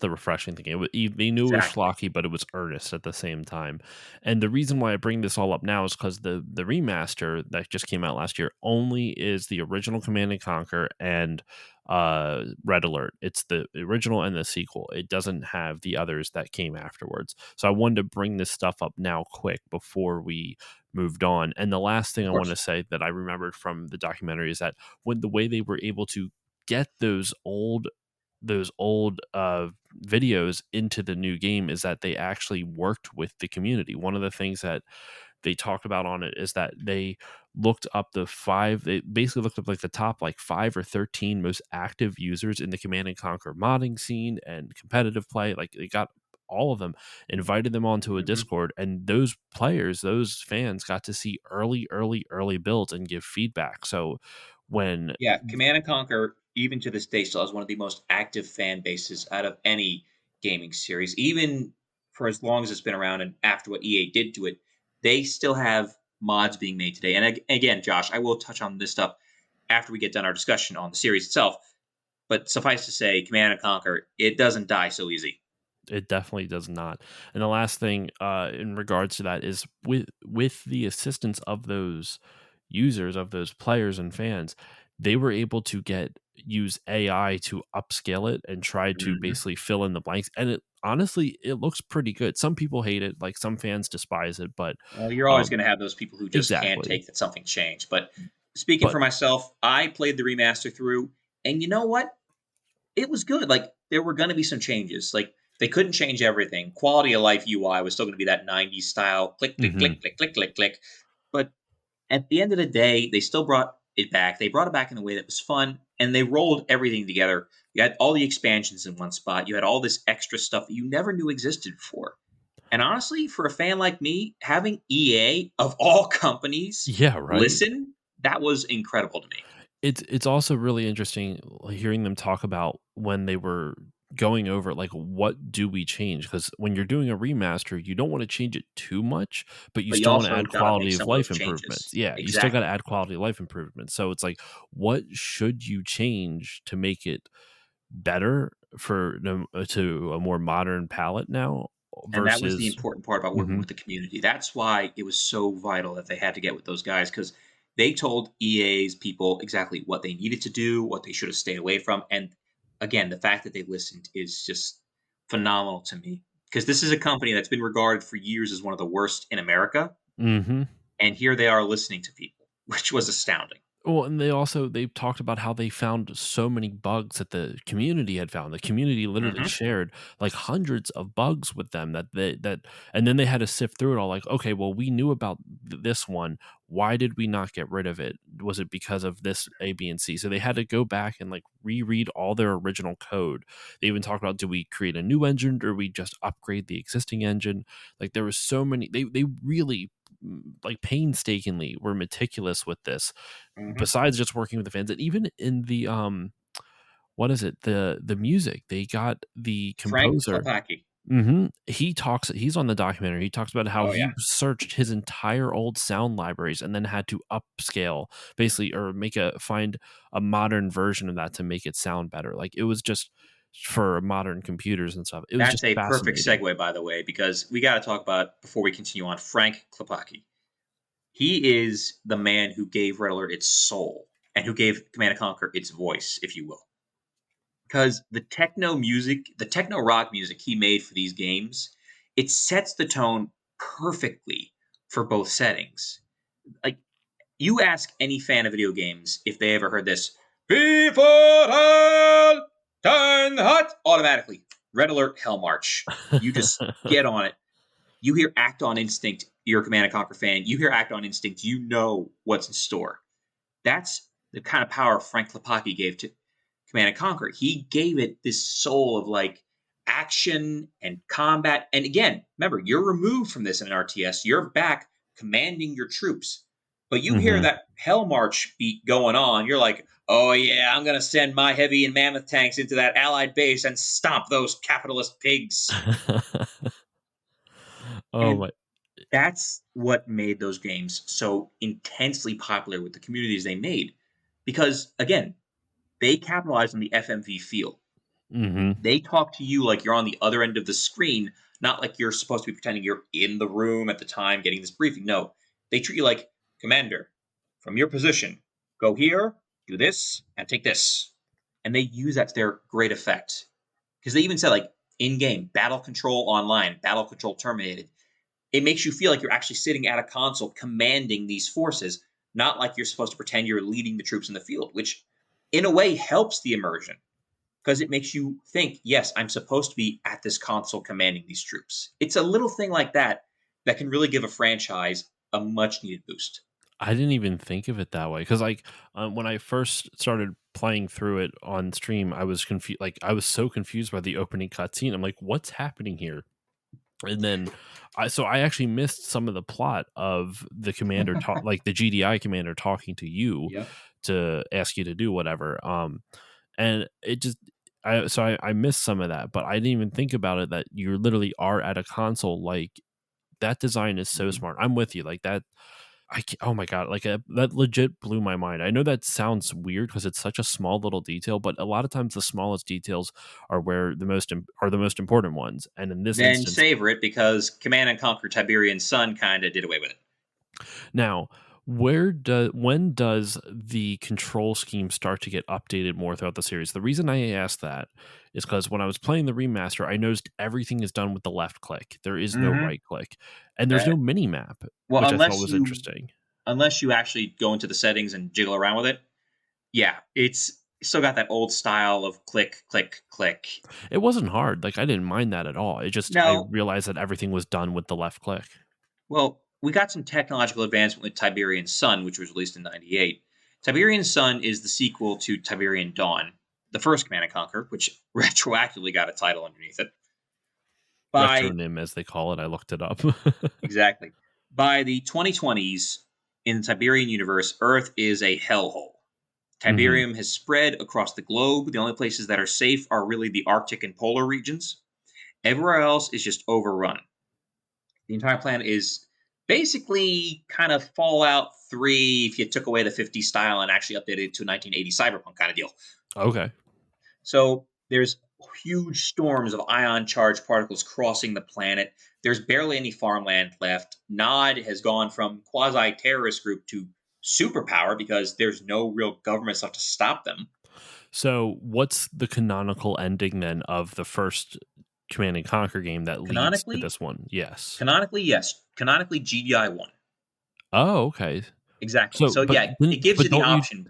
refreshing thing. They knew it was Exactly. schlocky, but it was earnest at the same time. And the reason why I bring this all up now is because the remaster that just came out last year only is the original Command and Conquer and Red Alert. It's the original and the sequel. It doesn't have the others that came afterwards. So I wanted to bring this stuff up now quick before we moved on. And the last thing Of I want course. to say that I remembered from the documentary is that when the way they were able to get those old videos into the new game is that they actually worked with the community. One of the things that they talked about on it is that they basically looked up like the top like 5 or 13 most active users in the Command and Conquer modding scene and competitive play. Like they got all of them, invited them onto a Mhm. Discord, and those players, those fans got to see early builds and give feedback. So when Yeah, Command and Conquer, even to this day, still has one of the most active fan bases out of any gaming series. Even for as long as it's been around, and after what EA did to it, they still have mods being made today. And again, Josh, I will touch on this stuff after we get done our discussion on the series itself. But suffice to say, Command and Conquer, it doesn't die so easy. it definitely does not. And the last thing in regards to that is with the assistance of those users, of those players and fans, they were able to use AI to upscale it and try to Mhm. basically fill in the blanks. And it honestly, it looks pretty good. Some people hate it, like some fans despise it, but Well, you're always um going to have those people who just can't exactly. take that something changed. But speaking But for myself, I played the remaster through, and you know what? It was good. Like, there were gonna be some changes. Like, they couldn't change everything. Quality of life UI was still gonna be that '90s style, click, click, mhm. click, click, click, click, click. But at the end of the day, they still brought it back. They brought it back in a way that was fun, and they rolled everything together. You had all the expansions in one spot. You had all this extra stuff that you never knew existed before. And honestly, for a fan like me, having EA, of all companies, Yeah, right. listen, that was incredible to me. It's also really interesting hearing them talk about when they were going over, like, what do we change? Because when you're doing a remaster, you don't wanna change it too much, but you But you still wanna also add gotta make quality of some of those life changes. improvements. Yeah, you still gotta Exactly. add quality of life improvements. So it's like, what should you change to make it better to a more modern palette now And that was the versus important part about working Mhm. with the community. That's why it was so vital that they had to get with those guys because they told EA's people exactly what they needed to do, what they should have stayed away from. And again, the fact that they listened is just phenomenal to me because this is a company that's been regarded for years as one of the worst in America. Mhm. And here they are listening to people, which was astounding. Well, and they talked about how they found so many bugs that the community had found. The community literally Hmm. shared like hundreds of bugs with them and then they had to sift through it all like, okay, well, we knew about this one. Why did we not get rid of it? Was it because of this A, B, and C? So they had to go back and like reread all their original code. They even talked about, do we create a new engine or we just upgrade the existing engine? Like there was so many, they really like painstakingly were meticulous with this, Hmm. besides just working with the fans. And even in the what is it, the music, they got the Frank composer. Klepacki. He's on the documentary. He talks about how Oh, he yeah. searched his entire old sound libraries and then had to upscale basically, or find a modern version of that to make it sound better. Like it was just for modern computers and stuff. It was That's just a perfect fascinating. segue, by the way, because we got to talk about, before we continue on, Frank Klepacki. He is the man who gave Red Alert its soul and who gave Command and Conquer its voice, if you will. Because the techno rock music he made for these games, it sets the tone perfectly for both settings. Like, you ask any fan of video games if they ever heard this, before hell turn hot, automatically, Red Alert Hell March. You just get on it. You hear Act on Instinct, you're a Command and Conquer fan. You hear Act on Instinct, you know what's in store. That's the kind of power Frank Klepacki gave to Command and Conquer. He gave it this soul of like action and combat. And again, remember, you're removed from this in an RTS. You're back commanding your troops. But you hear Mhm. that Hell March beat going on, you're like, oh yeah, I'm gonna send my heavy and mammoth tanks into that allied base and stomp those capitalist pigs. Oh And my. that's what made those games so intensely popular with the communities they made. Because again, they capitalized on the FMV feel. Mhm. They talk to you like you're on the other end of the screen, not like you're supposed to be pretending you're in the room at the time getting this briefing. No, they treat you like, Commander, from your position, go here, do this, and take this. And they use that to their great effect. Because they even said, like, in game, battle control online, battle control terminated. It makes you feel like you're actually sitting at a console commanding these forces, not like you're supposed to pretend you're leading the troops in the field, which in a way helps the immersion because it makes you think, yes, I'm supposed to be at this console commanding these troops. It's a little thing like that that can really give a franchise a much needed boost. I didn't even think of it that way because, like, when I first started playing through it on stream, I was confused. Like, I was so confused by the opening cutscene. I'm like, "What's happening here?" And then I actually missed some of the plot of the commander like the GDI commander talking to you Yep. to ask you to do whatever. And it just I missed some of that, but I didn't even think about it that you literally are at a console. Like, that design is so Mhm. smart. I'm with you. Like that, oh my god, like that legit blew my mind. I know that sounds weird because it's such a small little detail, but a lot of times the smallest details are where are the most important ones. And in this Then instance, savor it because Command and Conquer Tiberian Sun kind of did away with it. now, when does the control scheme start to get updated more throughout the series? The reason I ask that is because when I was playing the remaster, I noticed everything is done with the left click. There is no Hmm. right click, and there's no mini map, Well, which I thought was interesting. unless you actually go into the settings and jiggle around with it, yeah, it's still got that old style of click, click, click. It wasn't hard. Like, I didn't mind that at all. It just I No, realized that everything was done with the left click. well, we got some technological advancement with Tiberian Sun, which was released in '98. Tiberian Sun is the sequel to Tiberian Dawn, the first Command and Conquer, which retroactively got a title underneath it. By Retronym, as they call it. I looked it up. exactly by the 2020s in the Tiberian universe, Earth is a hellhole. Hmm. Tiberium has spread across the globe. The only places that are safe are really the Arctic and polar regions. Everywhere else is just overrun. The entire planet is basically kind of Fallout 3 if you took away the 50s style and actually updated it to a 1980 cyberpunk kind of deal. Okay. So there's huge storms of ion charged particles crossing the planet. There's barely any farmland left. Nod has gone from quasi terrorist group to superpower because there's no real government left to stop them. So, what's the canonical ending then of the first Command and Conquer game that leads to Canonically, this one? Yes. canonically, yes. Canonically, GDI won. Oh, okay. Exactly. So, So yeah, it gives you the option,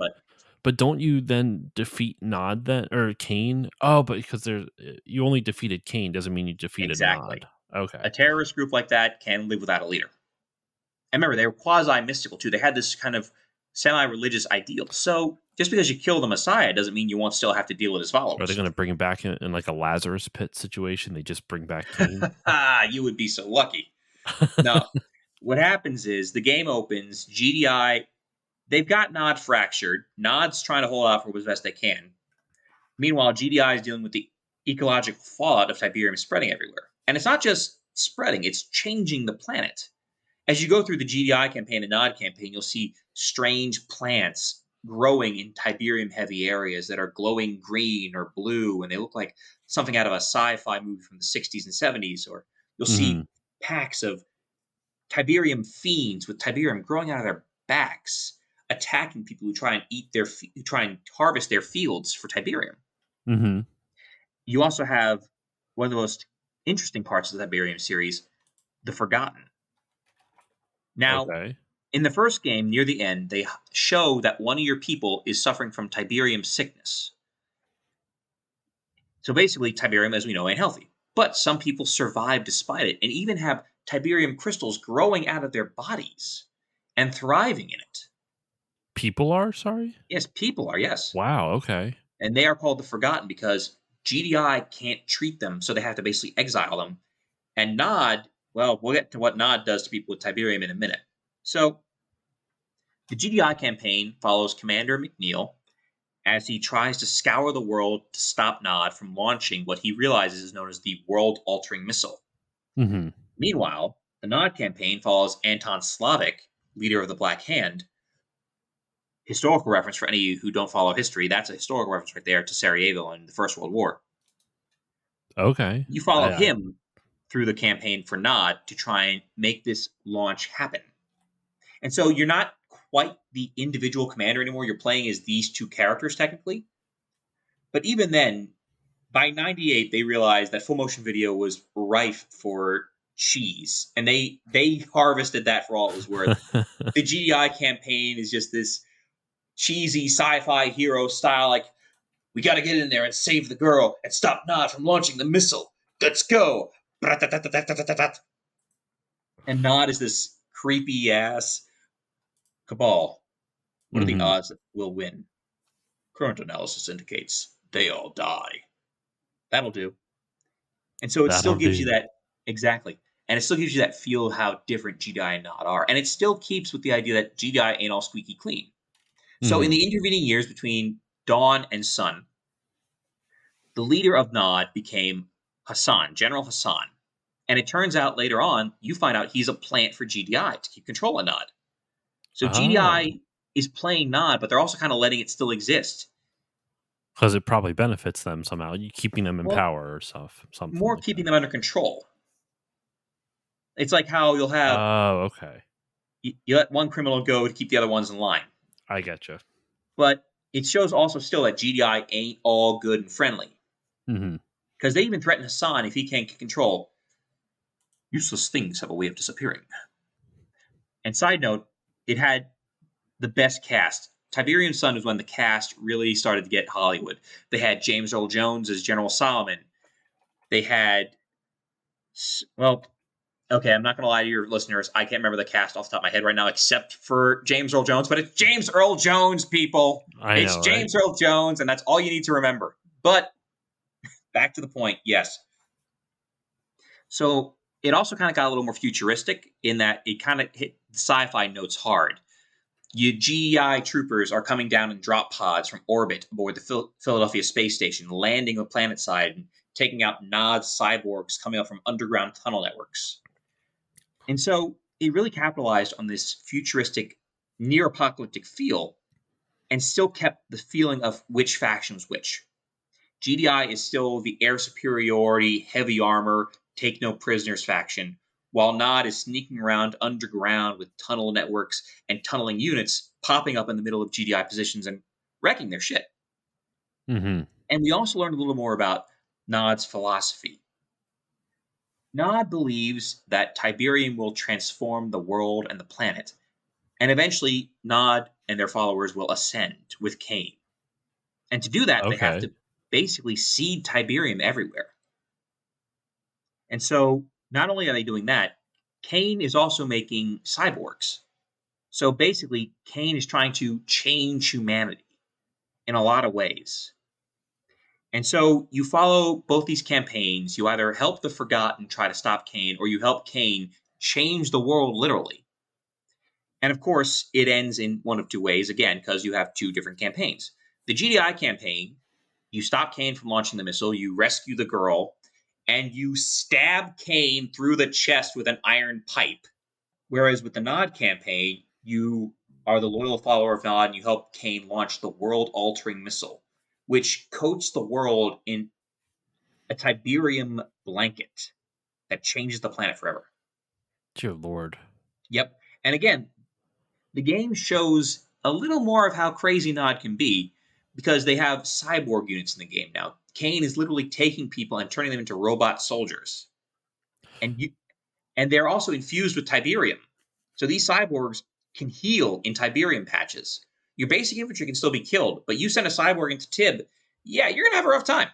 but don't you then defeat Nod then or Kane? Oh, but because you only defeated Kane doesn't mean you defeated exactly. Nod. Okay. A terrorist group like that can live without a leader. And remember, they were quasi mystical too. They had this kind of semi religious ideal. So just because you kill the Messiah doesn't mean you won't still have to deal with his Are they followers. going to bring him back in like a Lazarus pit situation? They just bring back Kane. You would be so lucky. No, what happens is the game opens, GDI, they've got Nod fractured. Nod's trying to hold out for as best they can. Meanwhile, GDI is dealing with the ecological fallout of Tiberium spreading everywhere. And it's not just spreading, it's changing the planet. As you go through the GDI campaign and Nod campaign, you'll see strange plants growing in Tiberium heavy areas that are glowing green or blue, and they look like something out of a sci fi movie from the 60s and 70s. Or you'll Hmm. see packs of Tiberium fiends with Tiberium growing out of their backs, attacking people who try and who try and harvest their fields for Tiberium. Hmm. You also have one of the most interesting parts of the Tiberium series, the Forgotten. Now, Okay. in the first game, near the end, they show that one of your people is suffering from Tiberium sickness. So basically, Tiberium, as we know, ain't healthy. But some people survive despite it and even have Tiberium crystals growing out of their bodies and thriving in it. People are sorry. Yes, people are, yes. Wow. Okay. And they are called the Forgotten because GDI can't treat them, so they have to basically exile them. And Nod, well, we'll get to what Nod does to people with Tiberium in a minute. So the GDI campaign follows Commander McNeil as he tries to scour the world to stop Nod from launching what he realizes is known as the world altering missile. Hmm. Meanwhile, the Nod campaign follows Anton Slavik, leader of the Black Hand. Historical reference for any of you who don't follow history, that's a historical reference right there to Sarajevo in the First World War. Okay. You follow I him through the campaign for Nod to try and make this launch happen. And so you're not quite the individual commander anymore. You're playing as these two characters technically. But even then, by '98, they realized that full motion video was rife for cheese, and they harvested that for all it was worth. The GDI campaign is just this cheesy sci-fi hero style, like we got to get in there and save the girl and stop Nod from launching the missile. Let's go! And Nod is this creepy ass Cabal. What are the Hmm. odds that we'll win? Current analysis indicates they all die. That'll do. And so it still That'll gives you do. that Exactly. And it still gives you that feel of how different GDI and Nod are. And it still keeps with the idea that GDI ain't all squeaky clean. So in Hmm. the intervening years between Dawn and Sun, the leader of Nod became Hassan, General Hassan. And it turns out later on, you find out he's a plant for GDI to keep control of Nod. So Oh, GDI is playing Nod, but they're also kind of letting it still exist. because it probably benefits them somehow. You keeping them in Well, power or stuff, something more like that. keeping them under control. It's like how you'll have Oh, okay. you let one criminal go to keep the other ones in line. I getcha. But it shows also still that GDI ain't all good and friendly. Hmm. Because they even threaten Hassan if he can't get control. Useless things have a way of disappearing. And side note, it had the best cast. Tiberian Sun was when the cast really started to get Hollywood. They had James Earl Jones as General Solomon. They had, well, okay, I'm not going to lie to your listeners. I can't remember the cast off the top of my head right now, except for James Earl Jones. But it's James Earl Jones, people. I It's know, right? James Earl Jones, and that's all you need to remember. But back to the point, yes. So it also kind of got a little more futuristic in that it kind of hit sci-fi notes hard. Your GEI troopers are coming down in drop pods from orbit aboard the Philadelphia space station, landing on planet side and taking out Nod's cyborgs coming up from underground tunnel networks. And so it really capitalized on this futuristic, near apocalyptic feel and still kept the feeling of which faction was which. GDI is still the air superiority, heavy armor, take no prisoners faction, while Nod is sneaking around underground with tunnel networks and tunneling units popping up in the middle of GDI positions and wrecking their shit. Hmm. And we also learned a little more about Nod's philosophy. Nod believes that Tiberium will transform the world and the planet, and eventually Nod and their followers will ascend with Cain. And to do that, they have Okay. to basically seed Tiberium everywhere. And so not only are they doing that, Cain is also making cyborgs. So basically, Cain is trying to change humanity in a lot of ways. And so you follow both these campaigns. You either help the Forgotten try to stop Cain, or you help Cain change the world literally. And of course, it ends in one of two ways, again, because you have two different campaigns. The GDI campaign, you stop Cain from launching the missile, you rescue the girl, and you stab Cain through the chest with an iron pipe. Whereas with the Nod campaign, you are the loyal follower of Nod and you help Cain launch the world altering missile, which coats the world in a Tiberium blanket that changes the planet forever. Dear Lord. Yep. And again, the game shows a little more of how crazy Nod can be because they have cyborg units in the game now. Cain is literally taking people and turning them into robot soldiers. And they're also infused with Tiberium. So these cyborgs can heal in Tiberium patches. Your basic infantry can still be killed, but you send a cyborg into Tib, yeah, you're gonna have a rough time.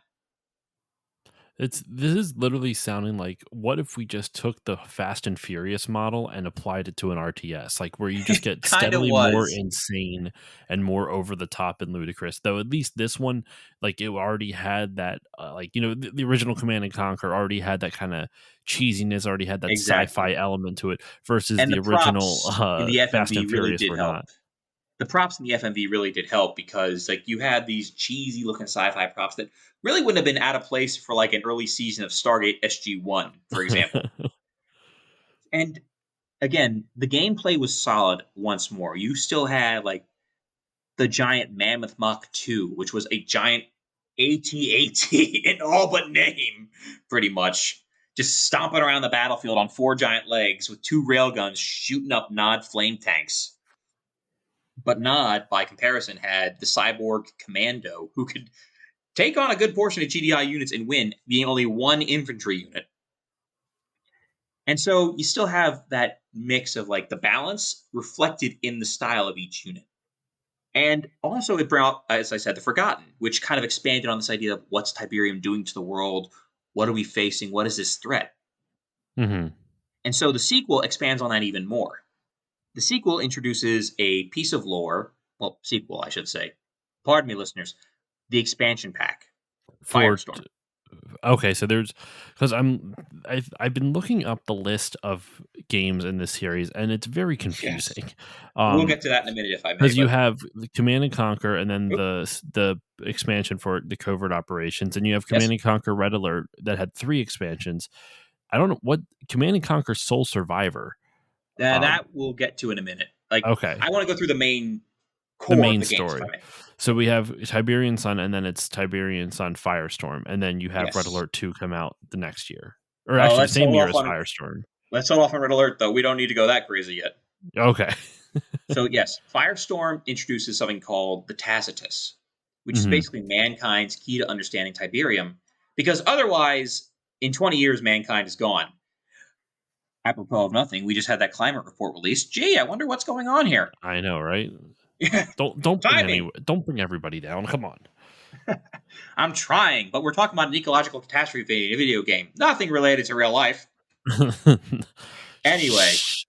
This is literally sounding like, what if we just took the Fast and Furious model and applied it to an RTS, like where you just get Kind of steadily more was. insane and more over the top and ludicrous. Though at least this one, like it already had that, like the original Command and Conquer already had that kind of cheesiness, already had that Exactly. sci-fi element to it, versus And the the original props in the Fast FMV and really Furious did were help. not. The props in the FMV really did help because like you had these cheesy looking sci-fi props that really wouldn't have been out of place for like an early season of Stargate SG-1, for example. And again, the gameplay was solid once more. You still had like the giant Mammoth Mach 2, which was a giant AT-AT in all but name, pretty much. Just stomping around the battlefield on four giant legs with two railguns shooting up Nod flame tanks. But Nod, by comparison, had the cyborg Commando, who could take on a good portion of GDI units and win, being only one infantry unit. And so you still have that mix of like the balance reflected in the style of each unit. And also, it brought, as I said, the Forgotten, which kind of expanded on this idea of what's Tiberium doing to the world? What are we facing? What is this threat? Hmm. And so the sequel expands on that even more. The sequel introduces a piece of lore, well, sequel, I should say. Pardon me, listeners. The expansion pack, For Firestorm. Okay, so there's because I've been looking up the list of games in this series, and it's very Yes. confusing. We'll get to that in a minute if I may, Because you but have the Command and Conquer, and then oop, the expansion for the covert operations, and you have Command yes. and Conquer Red Alert that had 3 expansions. I don't know what Command and Conquer Soul Survivor. Um, That we'll get to in a minute. Like, okay, I want to go through the main the core of main the games, if story. I may. So we have Tiberian Sun, and then it's Tiberian Sun Firestorm, and then you have Red Yes. Alert 2 come out the next year, or Oh, actually the same year as Firestorm. let's hold off on Red Alert though. We don't need to go that crazy yet. Okay. So yes, Firestorm introduces something called the Tacitus, which is Hmm. basically mankind's key to understanding Tiberium, because otherwise, in 20 years, mankind is gone. Apropos of nothing, we just had that climate report released. Gee, I wonder what's going on here. I know, right? Yeah, timing. Don't bring everybody down. Come on. I'm trying, but we're talking about an ecological catastrophe in a video game, nothing related to real life. Anyway, Shh.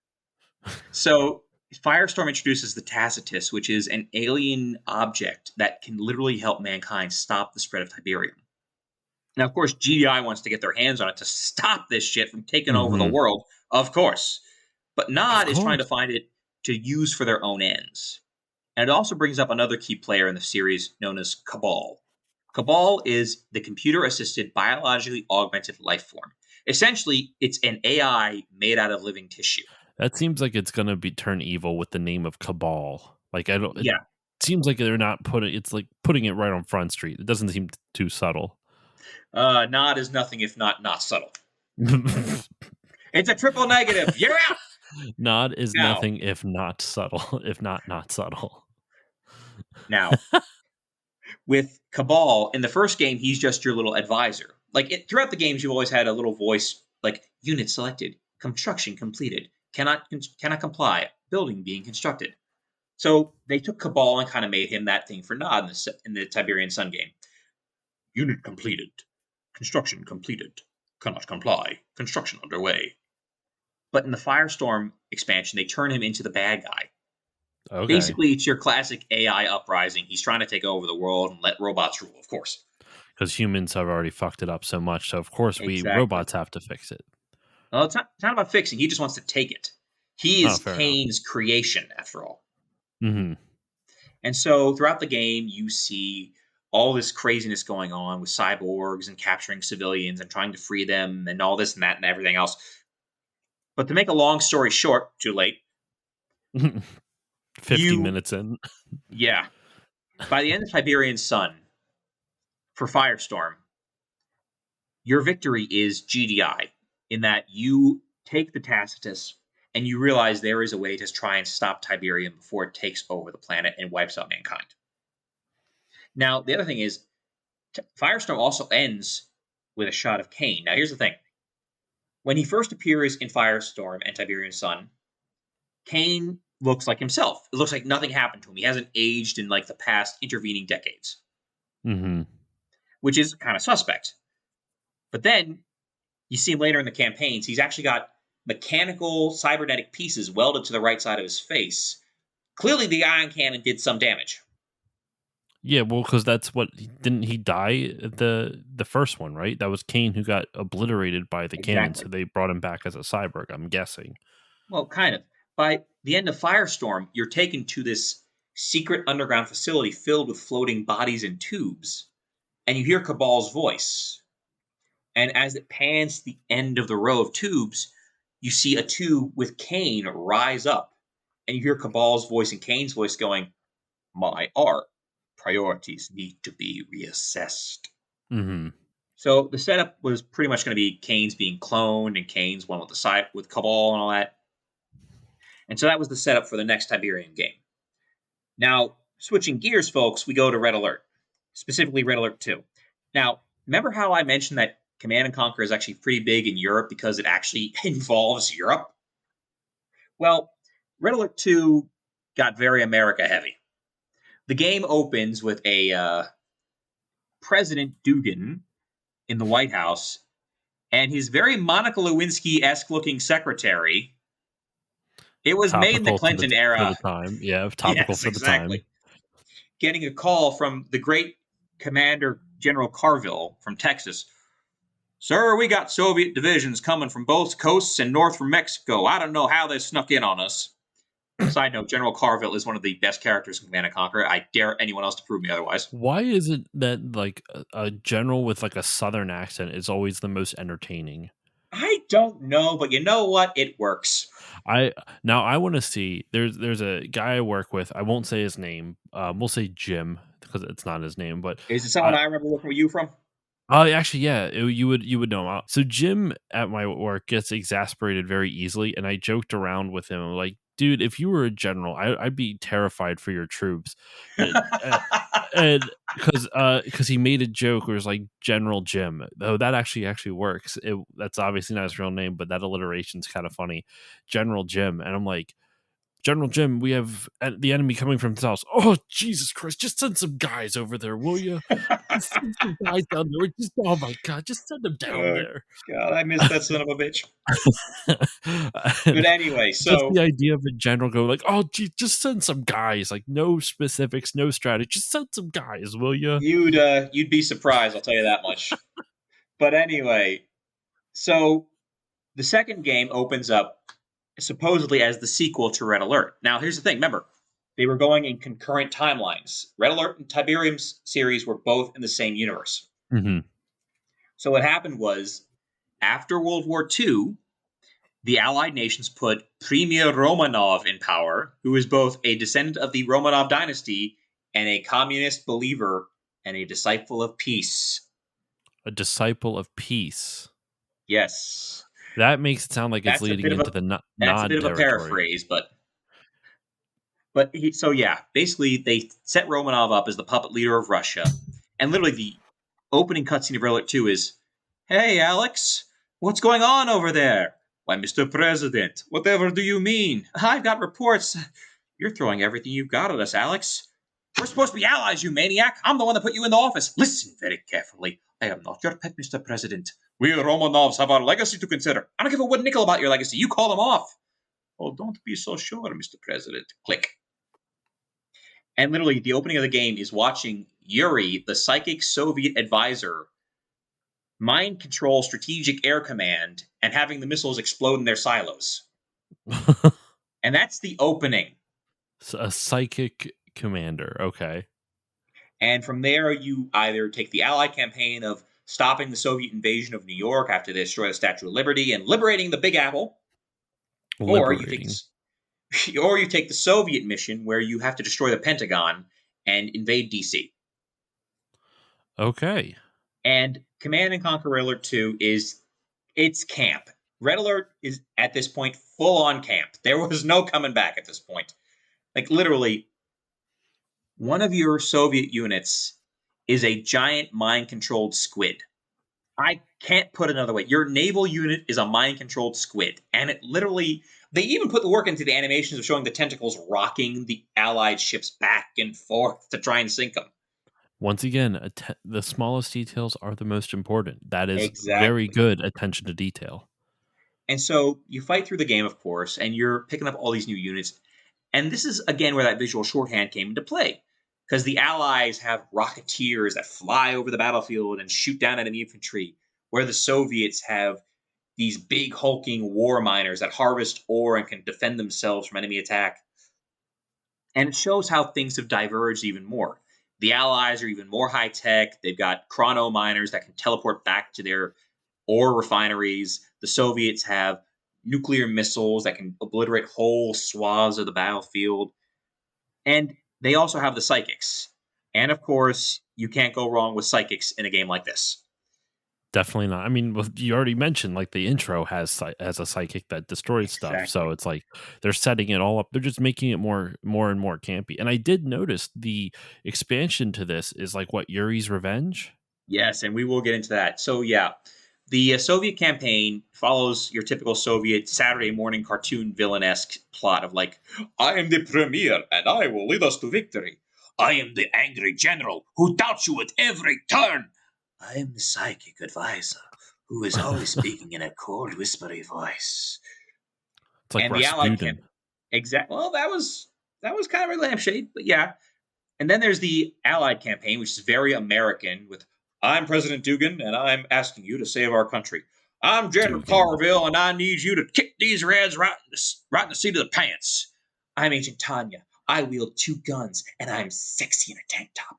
so Firestorm introduces the Tacitus, which is an alien object that can literally help mankind stop the spread of Tiberium. Now, of course, GDI wants to get their hands on it to stop this shit from taking over the Hmm. world, of course. But Of Nod is trying to course. find it to use for their own ends. And it also brings up another key player in the series known as Cabal. Cabal is the computer assisted biologically augmented life form. Essentially, it's an AI made out of living tissue. That seems like it's gonna be turn evil with the name of Cabal. Like I don't. It Yeah. seems like they're not putting. It's like putting it right on Front Street. It doesn't seem too subtle. Nod is nothing if not subtle. It's a triple negative. You're out Nod is now. nothing if not subtle. If not subtle. Now, with Cabal, in the first game, he's just your little advisor. Throughout the games, you've always had a little voice like unit selected, construction completed, cannot comply, building being constructed. So they took Cabal and kind of made him that thing for Nod in the Tiberian Sun game. Unit completed, construction completed, cannot comply, construction underway. But in the Firestorm expansion, they turn him into the bad guy. Okay. Basically, it's your classic AI uprising. He's trying to take over the world and let robots rule, of course. Because humans have already fucked it up so much, so of course we Exactly. robots have to fix it. Well, it's not about fixing. He just wants to take it. He Oh, is fair enough. Kane's creation, after all. Hmm. And so throughout the game, you see all this craziness going on with cyborgs and capturing civilians and trying to free them and all this and that and everything else. But to make a long story short, too late, 50 you, minutes in. yeah, by the end of Tiberian Sun for Firestorm, your victory is GDI in that you take the Tacitus and you realize there is a way to try and stop Tiberium before it takes over the planet and wipes out mankind. Now, the other thing is, Firestorm also ends with a shot of Kane. Now, here's the thing. When he first appears in Firestorm and Tiberian Sun, Kane looks like himself. It looks like nothing happened to him. He hasn't aged in like the past intervening decades, Hmm. which is kind of suspect. But then you see him later in the campaigns, he's actually got mechanical cybernetic pieces welded to the right side of his face. Clearly, the ion cannon did some damage. Yeah, well, because that's what didn't he die at the first one, right? That was Kane who got obliterated by the cannon, Exactly. so they brought him back as a cyborg. I'm guessing. Well, kind of. By the end of Firestorm, you're taken to this secret underground facility filled with floating bodies and tubes, and you hear Cabal's voice. And as it pans to the end of the row of tubes, you see a tube with Kane rise up, and you hear Cabal's voice and Kane's voice going, "My art priorities need to be reassessed." Hmm. So the setup was pretty much going to be Kane's being cloned and Kane's one with the side with Cabal and all that. And so that was the setup for the next Tiberian game. Now, switching gears, folks, we go to Red Alert, specifically Red Alert 2. Now, remember how I mentioned that Command and Conquer is actually pretty big in Europe because it actually involves Europe? Well, Red Alert 2 got very America heavy. The game opens with a President Dugan in the White House and his very Monica Lewinsky esque looking secretary. It was made in the Topical Clinton for the era. time. Yeah, topical Yes, for the time. exactly. Getting a call from the great Commander General Carville from Texas. Sir, we got Soviet divisions coming from both coasts and north from Mexico. I don't know how they snuck in on us. Side note, General Carville is one of the best characters in Command and Conquer. I dare anyone else to prove me otherwise. Why is it that like a general with like a southern accent is always the most entertaining? I don't know, but you know what? It works. I want to see. There's a guy I work with. I won't say his name. We'll say Jim because it's not his name. But Is it someone I I remember working with you from? actually yeah, you would know him. So Jim at my work gets exasperated very easily, and I joked around with him. I'm like, dude, if you were a general, I'd be terrified for your troops. And, and because he made a joke where it was like General Jim, though that actually works. That's obviously not his real name, but that alliteration's kind of funny, General Jim. And I'm like, General Jim, we have the enemy coming from the south. Oh, Jesus Christ, just send some guys over there, will you? Just send some guys down there. Just, oh my God, just send them down Oh, there. God, I missed that son of a bitch. But And anyway, just so the idea of a general go like, oh, gee, just send some guys. Like, no specifics, no strategy. Just send some guys, will you? you'd be surprised, I'll tell you that much. But anyway, so the second game opens up supposedly as the sequel to Red Alert. Now, here's the thing. Remember, they were going in concurrent timelines. Red Alert and Tiberium series were both in the same universe. Hmm. So what happened was, after World War II, the Allied nations put Premier Romanov in power, who is both a descendant of the Romanov dynasty and a communist believer and a disciple of peace. A disciple of peace. Yes, That makes it sound like it's that's a leading bit of into a the that's a bit nod of a territory. paraphrase, but so yeah, basically they set Romanov up as the puppet leader of Russia, and literally the opening cutscene of Red Alert 2 is, "Hey Alex, what's going on over there?" "Why, Mr. President, whatever do you mean? I've got reports. You're throwing everything you've got at us, Alex. We're supposed to be allies, you maniac. I'm the one that put you in the office. Listen very carefully. I am not your pet, Mr. President. We Romanovs have our legacy to consider. I don't give a wood nickel about your legacy. You call them off." "Oh, don't be so sure, Mr. President." Click. And literally, the opening of the game is watching Yuri, the psychic Soviet advisor, mind control Strategic Air Command and having the missiles explode in their silos. And that's the opening. A psychic commander. Okay. And from there, you either take the Allied campaign of stopping the Soviet invasion of New York after they destroy the Statue of Liberty and liberating the Big Apple, or you take Liberating. or you take the Soviet mission where you have to destroy the Pentagon and invade DC. Okay. And Command and Conquer Red Alert 2 is it's camp. Red Alert is at this point full on camp. There was no coming back at this point. Like literally, one of your Soviet units is a giant mind controlled squid. I can't put it another way. Your naval unit is a mind controlled squid. And it literally, they even put the work into the animations of showing the tentacles rocking the Allied ships back and forth to try and sink them. Once again, the smallest details are the most important. That is very Exactly. good attention to detail. And so you fight through the game, of course, and you're picking up all these new units. And this is, again, where that visual shorthand came into play. Because the Allies have rocketeers that fly over the battlefield and shoot down enemy infantry, where the Soviets have these big hulking war miners that harvest ore and can defend themselves from enemy attack. And it shows how things have diverged even more. The Allies are even more high tech. They've got chrono miners that can teleport back to their ore refineries. The Soviets have nuclear missiles that can obliterate whole swaths of the battlefield. And they also have the psychics. And of course, you can't go wrong with psychics in a game like this. Definitely not. I mean, you already mentioned like the intro has a psychic that destroys stuff, so Exactly. it's like they're setting it all up. They're just making it more and more campy. And I did notice the expansion to this is like what Yuri's Revenge. Yes, and we will get into that. So, yeah, the Soviet campaign follows your typical Soviet Saturday morning cartoon villain-esque plot of like, "I am the premier and I will lead us to victory. I am the angry general who doubts you at every turn. I am the psychic advisor who is always speaking in a cold, whispery voice." It's like And the Allied camp, Rasputin. well, that was kind of a lampshade, but yeah. And then there's the Allied campaign, which is very American with I'm President Dugan, and I'm asking you to save our country. I'm General Dugan. Carville, and I need you to kick these reds right in the seat of the pants. I'm Agent Tanya. I wield 2 guns, and I'm sexy in a tank top.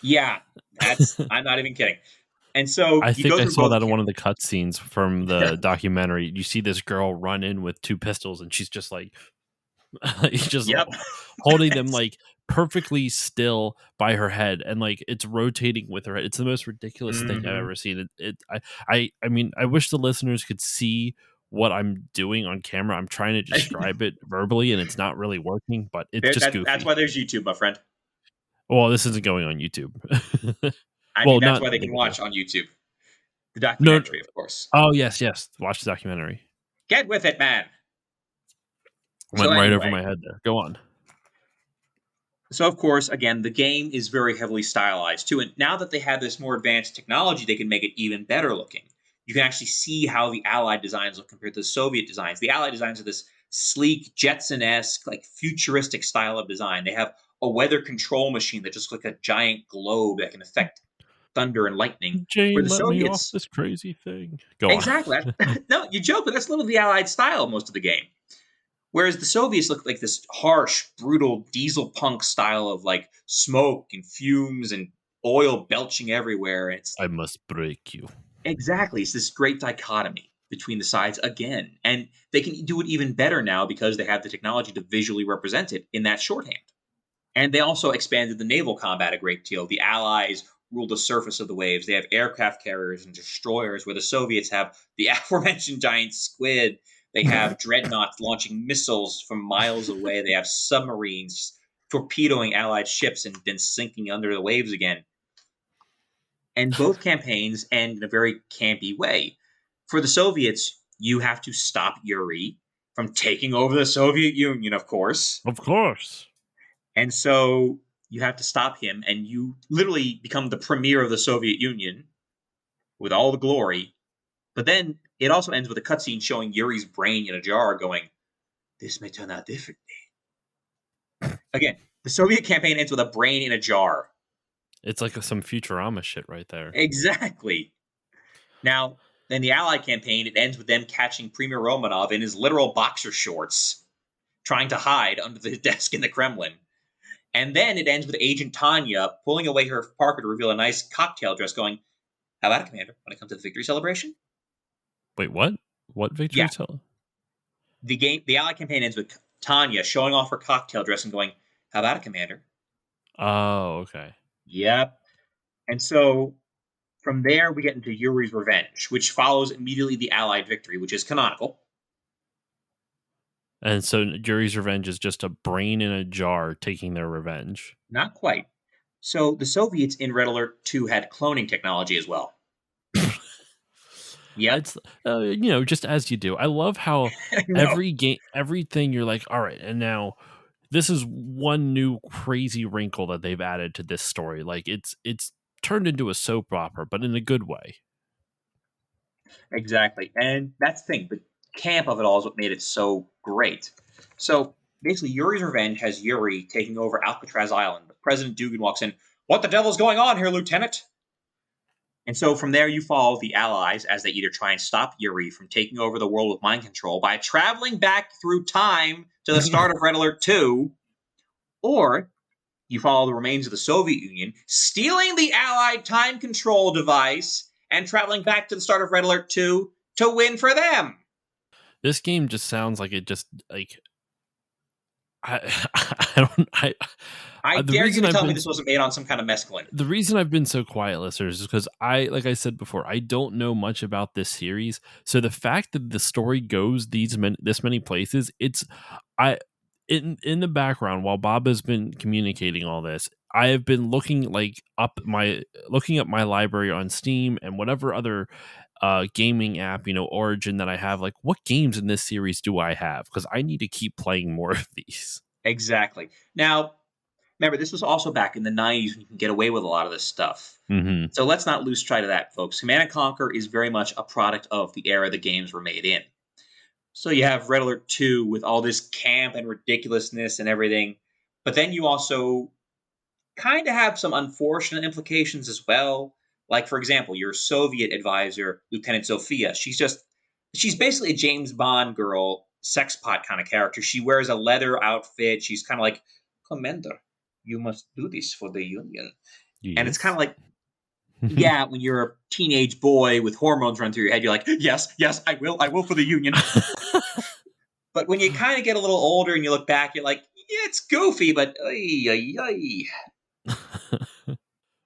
Yeah, I'm not even kidding. And so I you think go I through saw both that in one of the cutscenes from the documentary. You see this girl run in with 2 pistols, and she's just like, just Yep. holding them like perfectly still by her head, and like it's rotating with her head. It's the most ridiculous thing I've Mhm. ever seen. I mean, I wish the listeners could see what I'm doing on camera. I'm trying to describe it verbally, and it's not really working, but it's just That's goofy. why there's YouTube, my friend. Well, this isn't going on YouTube. I mean, Well, that's not why they the can video. watch on YouTube. The No. documentary, of course. Oh, yes, yes. Watch the documentary. Get with it, man. So Went right over anyway, my head there. Go on. so of course, again, the game is very heavily stylized too. And now that they have this more advanced technology, they can make it even better looking. You can actually see how the Allied designs look compared to the Soviet designs. The Allied designs are this sleek, Jetson-esque, like futuristic style of design. They have a weather control machine that just looks like a giant globe that can affect thunder and lightning. Where Jane, the let me off Soviets, this crazy thing. Go on. exactly. No, you joke, but that's literally the Allied style most of the game. Whereas the Soviets look like this harsh, brutal diesel punk style of like smoke and fumes and oil belching everywhere. And it's I must break you. exactly, it's this great dichotomy between the sides again. And they can do it even better now because they have the technology to visually represent it in that shorthand. And they also expanded the naval combat a great deal. The Allies rule the surface of the waves. They have aircraft carriers and destroyers, where the Soviets have the aforementioned giant squid. They have dreadnoughts launching missiles from miles away. They have submarines torpedoing Allied ships and then sinking under the waves again. And both campaigns end in a very campy way. For the Soviets, you have to stop Yuri from taking over the Soviet Union, of course. Of course. And so you have to stop him, and you literally become the premier of the Soviet Union with all the glory. But then it also ends with a cutscene showing Yuri's brain in a jar going, "This may turn out differently." Again, the Soviet campaign ends with a brain in a jar. It's like some Futurama shit right there. Exactly. Now, then the Allied campaign, it ends with them catching Premier Romanov in his literal boxer shorts, trying to hide under the desk in the Kremlin. And then it ends with Agent Tanya pulling away her parka to reveal a nice cocktail dress, going, "How about it, Commander, when it comes to the victory celebration?" Wait, what? What Yeah, victory tell? the Allied campaign ends with Tanya showing off her cocktail dress and going, "How about it, Commander?" Oh, okay. Yep. And so from there, we get into Yuri's Revenge, which follows immediately the Allied victory, which is canonical. And so Yuri's Revenge is just a brain in a jar taking their revenge. Not quite. So the Soviets in Red Alert 2 had cloning technology as well. Yep. It's just as you do. I love how No. everything you're like, all right, and now this is one new crazy wrinkle that they've added to this story. Like it's turned into a soap opera, but in a good way. Exactly. And that's the thing. The camp of it all is what made it so great. So basically, Yuri's Revenge has Yuri taking over Alcatraz Island. But President Dugan walks in. "What the devil's going on here, Lieutenant?" And so from there, you follow the Allies as they either try and stop Yuri from taking over the world with mind control by traveling back through time to the start of Red Alert 2, or you follow the remains of the Soviet Union, stealing the Allied time control device and traveling back to the start of Red Alert 2 to win for them. This game just sounds like it just like I I don't I the dare you reason to I've tell me been this wasn't made on some kind of mescaline. the reason I've been so quiet, listeners, is because like I said before, I don't know much about this series. So the fact that the story goes this many places, I in the background while Bob has been communicating all this, I have been looking up my library on Steam and whatever other gaming app, Origin that I have. Like, what games in this series do I have? Because I need to keep playing more of these. Exactly. Now, remember, this was also back in the 90s when you can get away with a lot of this stuff. Hmm. So let's not lose sight of that, folks. Command and Conquer is very much a product of the era the games were made in. So you have Red Alert 2 with all this camp and ridiculousness and everything. But then you also kind of have some unfortunate implications as well. Like, for example, your Soviet advisor, Lieutenant Sophia, she's basically a James Bond girl, sex pot kind of character. She wears a leather outfit. She's kind of like, Commander, you must do this for the Union. And it's kind Yes. of like, yeah, when you're a teenage boy with hormones run through your head, you're like, yes, yes, I will for the Union. But when you kind of get a little older and you look back, you're like, yeah, it's goofy, but ay, ay, ay.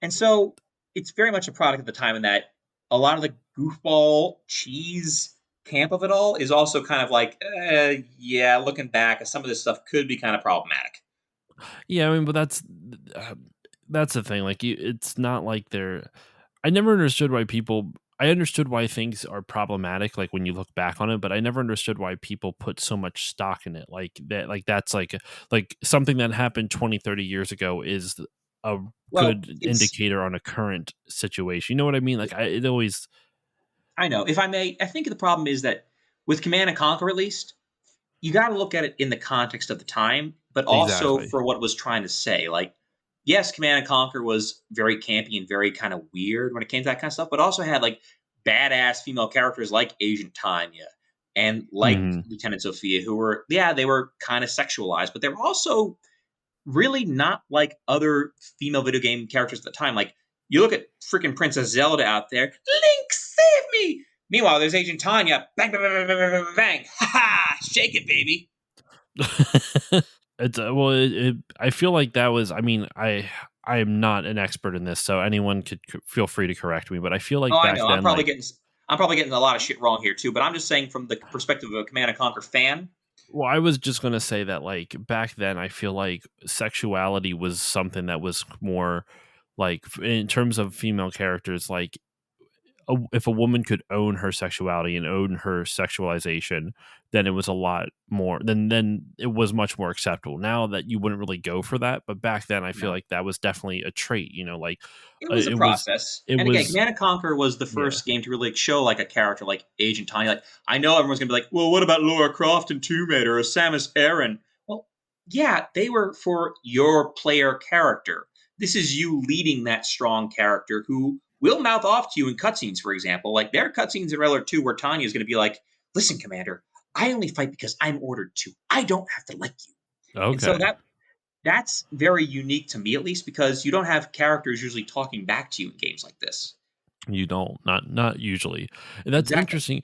And so it's very much a product of the time in that a lot of the goofball cheese camp of it all is also kind of like, yeah, looking back, some of this stuff could be kind of problematic. Yeah, I mean, but uh, that's the thing. Like, it's not like they're. I never understood why people. I understood why things are problematic, like when you look back on it, but I never understood why people put so much stock in it. Like that, that's like something that happened 20, 30 years ago is a Well, good it's, indicator on a current situation. You know what I mean? Like, it always I know, if I may, I think the problem is that with Command and Conquer, at least, you got to look at it in the context of the time, but also exactly. for what it was trying to say. Like, yes, Command and Conquer was very campy and very kind of weird when it came to that kind of stuff, but also had like badass female characters like Agent Tanya and like Hmm. Lieutenant Sophia, who were, yeah, they were kind of sexualized, but they were also really not like other female video game characters at the time. Like, you look at freaking Princess Zelda out there, Link, save me! Meanwhile, there's Agent Tanya, bang, bang, bang, bang, bang, bang, bang. Ha ha! Shake it, baby. It's well, I feel like that was. I mean, I am not an expert in this, so anyone could feel free to correct me. But I feel Oh, like I back know. then, like, I'm probably getting a lot of shit wrong here too. But I'm just saying from the perspective of a Command and Conquer fan. well, I was just gonna say that, like, back then, I feel like sexuality was something that was more like in terms of female characters, like if a woman could own her sexuality and own her sexualization, then it was a lot more. Then it was much more acceptable. Now that you wouldn't really go for that, but back then I feel No, like that was definitely a trait. Like it was a it was, process. it And again, was, Command and Conquer was the yeah, first game to really show like a character like Agent Tanya. Like, I know everyone's gonna be like, well, what about Laura Croft and Tomb Raider or Samus Aran? Well, yeah, they were for your player character. This is you leading that strong character who will mouth off to you in cutscenes, for example. Like, there are cutscenes in Raider 2 where Tanya is going to be like, listen, Commander, I only fight because I'm ordered to. I don't have to like you. And so okay. that's very unique to me, at least, because you don't have characters usually talking back to you in games like this. You don't, not usually. And that's Exactly. interesting.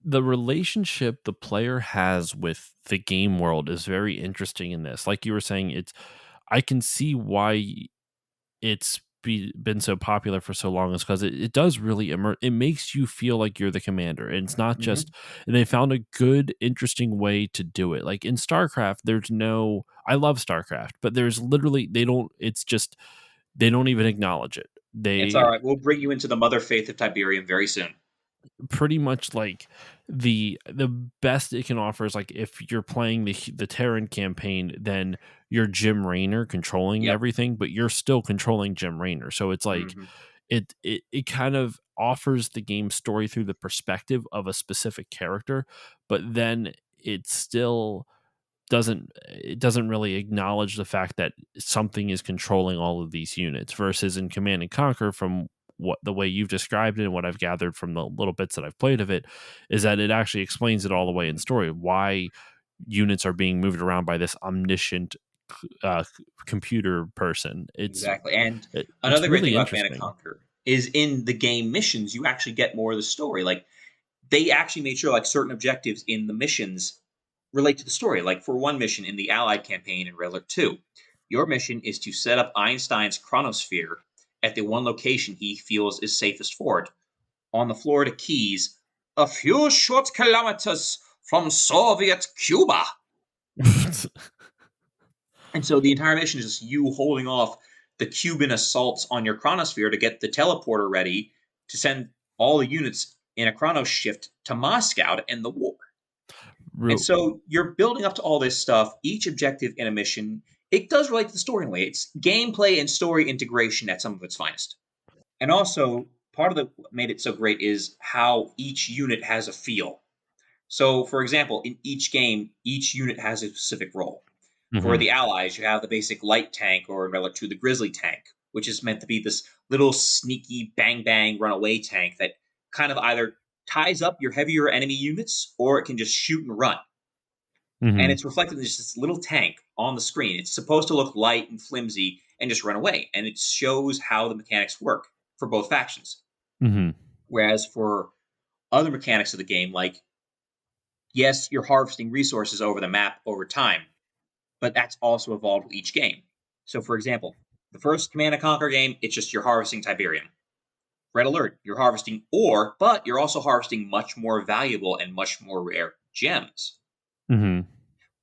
The relationship the player has with the game world is very interesting in this. Like you were saying, it's I can see why been so popular for so long is because it does really it makes you feel like you're the commander, and it's not Hmm. just. And they found a good interesting way to do it. Like in StarCraft, there's no. I love StarCraft, but there's literally they don't. It's just they don't even acknowledge it. It's all They right. We'll bring you into the mother faith of Tiberium very soon. pretty much like the best it can offer is like if you're playing the Terran campaign, then you're Jim Raynor controlling Yep. everything, but you're still controlling Jim Raynor. So it's like Hmm. it kind of offers the game story through the perspective of a specific character, but then it still doesn't really acknowledge the fact that something is controlling all of these units versus in Command and Conquer, from what the way you've described it and what I've gathered from the little bits that I've played of it, is that it actually explains it all the way in story why units are being moved around by this omniscient computer person. Exactly. And It's another great thing really about Command and interesting. Conquer is in the game missions, you actually get more of the story. Like, they actually made sure like certain objectives in the missions relate to the story. Like, for one mission in the Allied campaign in Red 2, your mission is to set up Einstein's chronosphere at the one location he feels is safest for it, on the Florida Keys, a few short kilometers from Soviet Cuba. And so the entire mission is just you holding off the Cuban assaults on your chronosphere to get the teleporter ready to send all the units in a chrono shift to Moscow to end the war. And Real, so you're building up to all this stuff. Each objective in a mission, it does relate to the story in a way. It's gameplay and story integration at some of its finest. And also, part of the what made it so great is how each unit has a feel. So, for example, in each game, each unit has a specific role. For Hmm. the allies, you have the basic light tank, or in Red Alert 2, the Grizzly tank, which is meant to be this little sneaky bang bang runaway tank that kind of either ties up your heavier enemy units or it can just shoot and run. And Hmm. it's reflected in just this little tank on the screen. It's supposed to look light and flimsy and just run away. And it shows how the mechanics work for both factions. Hmm. Whereas for other mechanics of the game, like, yes, you're harvesting resources over the map over time, but that's also evolved with each game. So, for example, the first Command and Conquer game, it's just you're harvesting Tiberium. Red Alert, you're harvesting ore, but you're also harvesting much more valuable and much more rare gems. Hmm.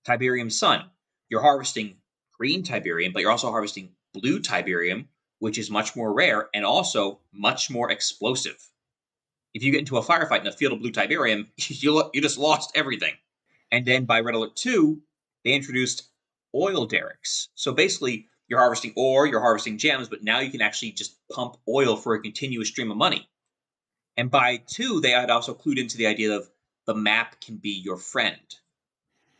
Tiberian Sun, you're harvesting green Tiberium, but you're also harvesting blue Tiberium, which is much more rare and also much more explosive. If you get into a firefight in a field of blue Tiberium, you just lost everything. And then by Red Alert 2, they introduced oil derricks. So basically, you're harvesting ore, you're harvesting gems, but now you can actually just pump oil for a continuous stream of money. And by 2, they had also clued into the idea of the map can be your friend.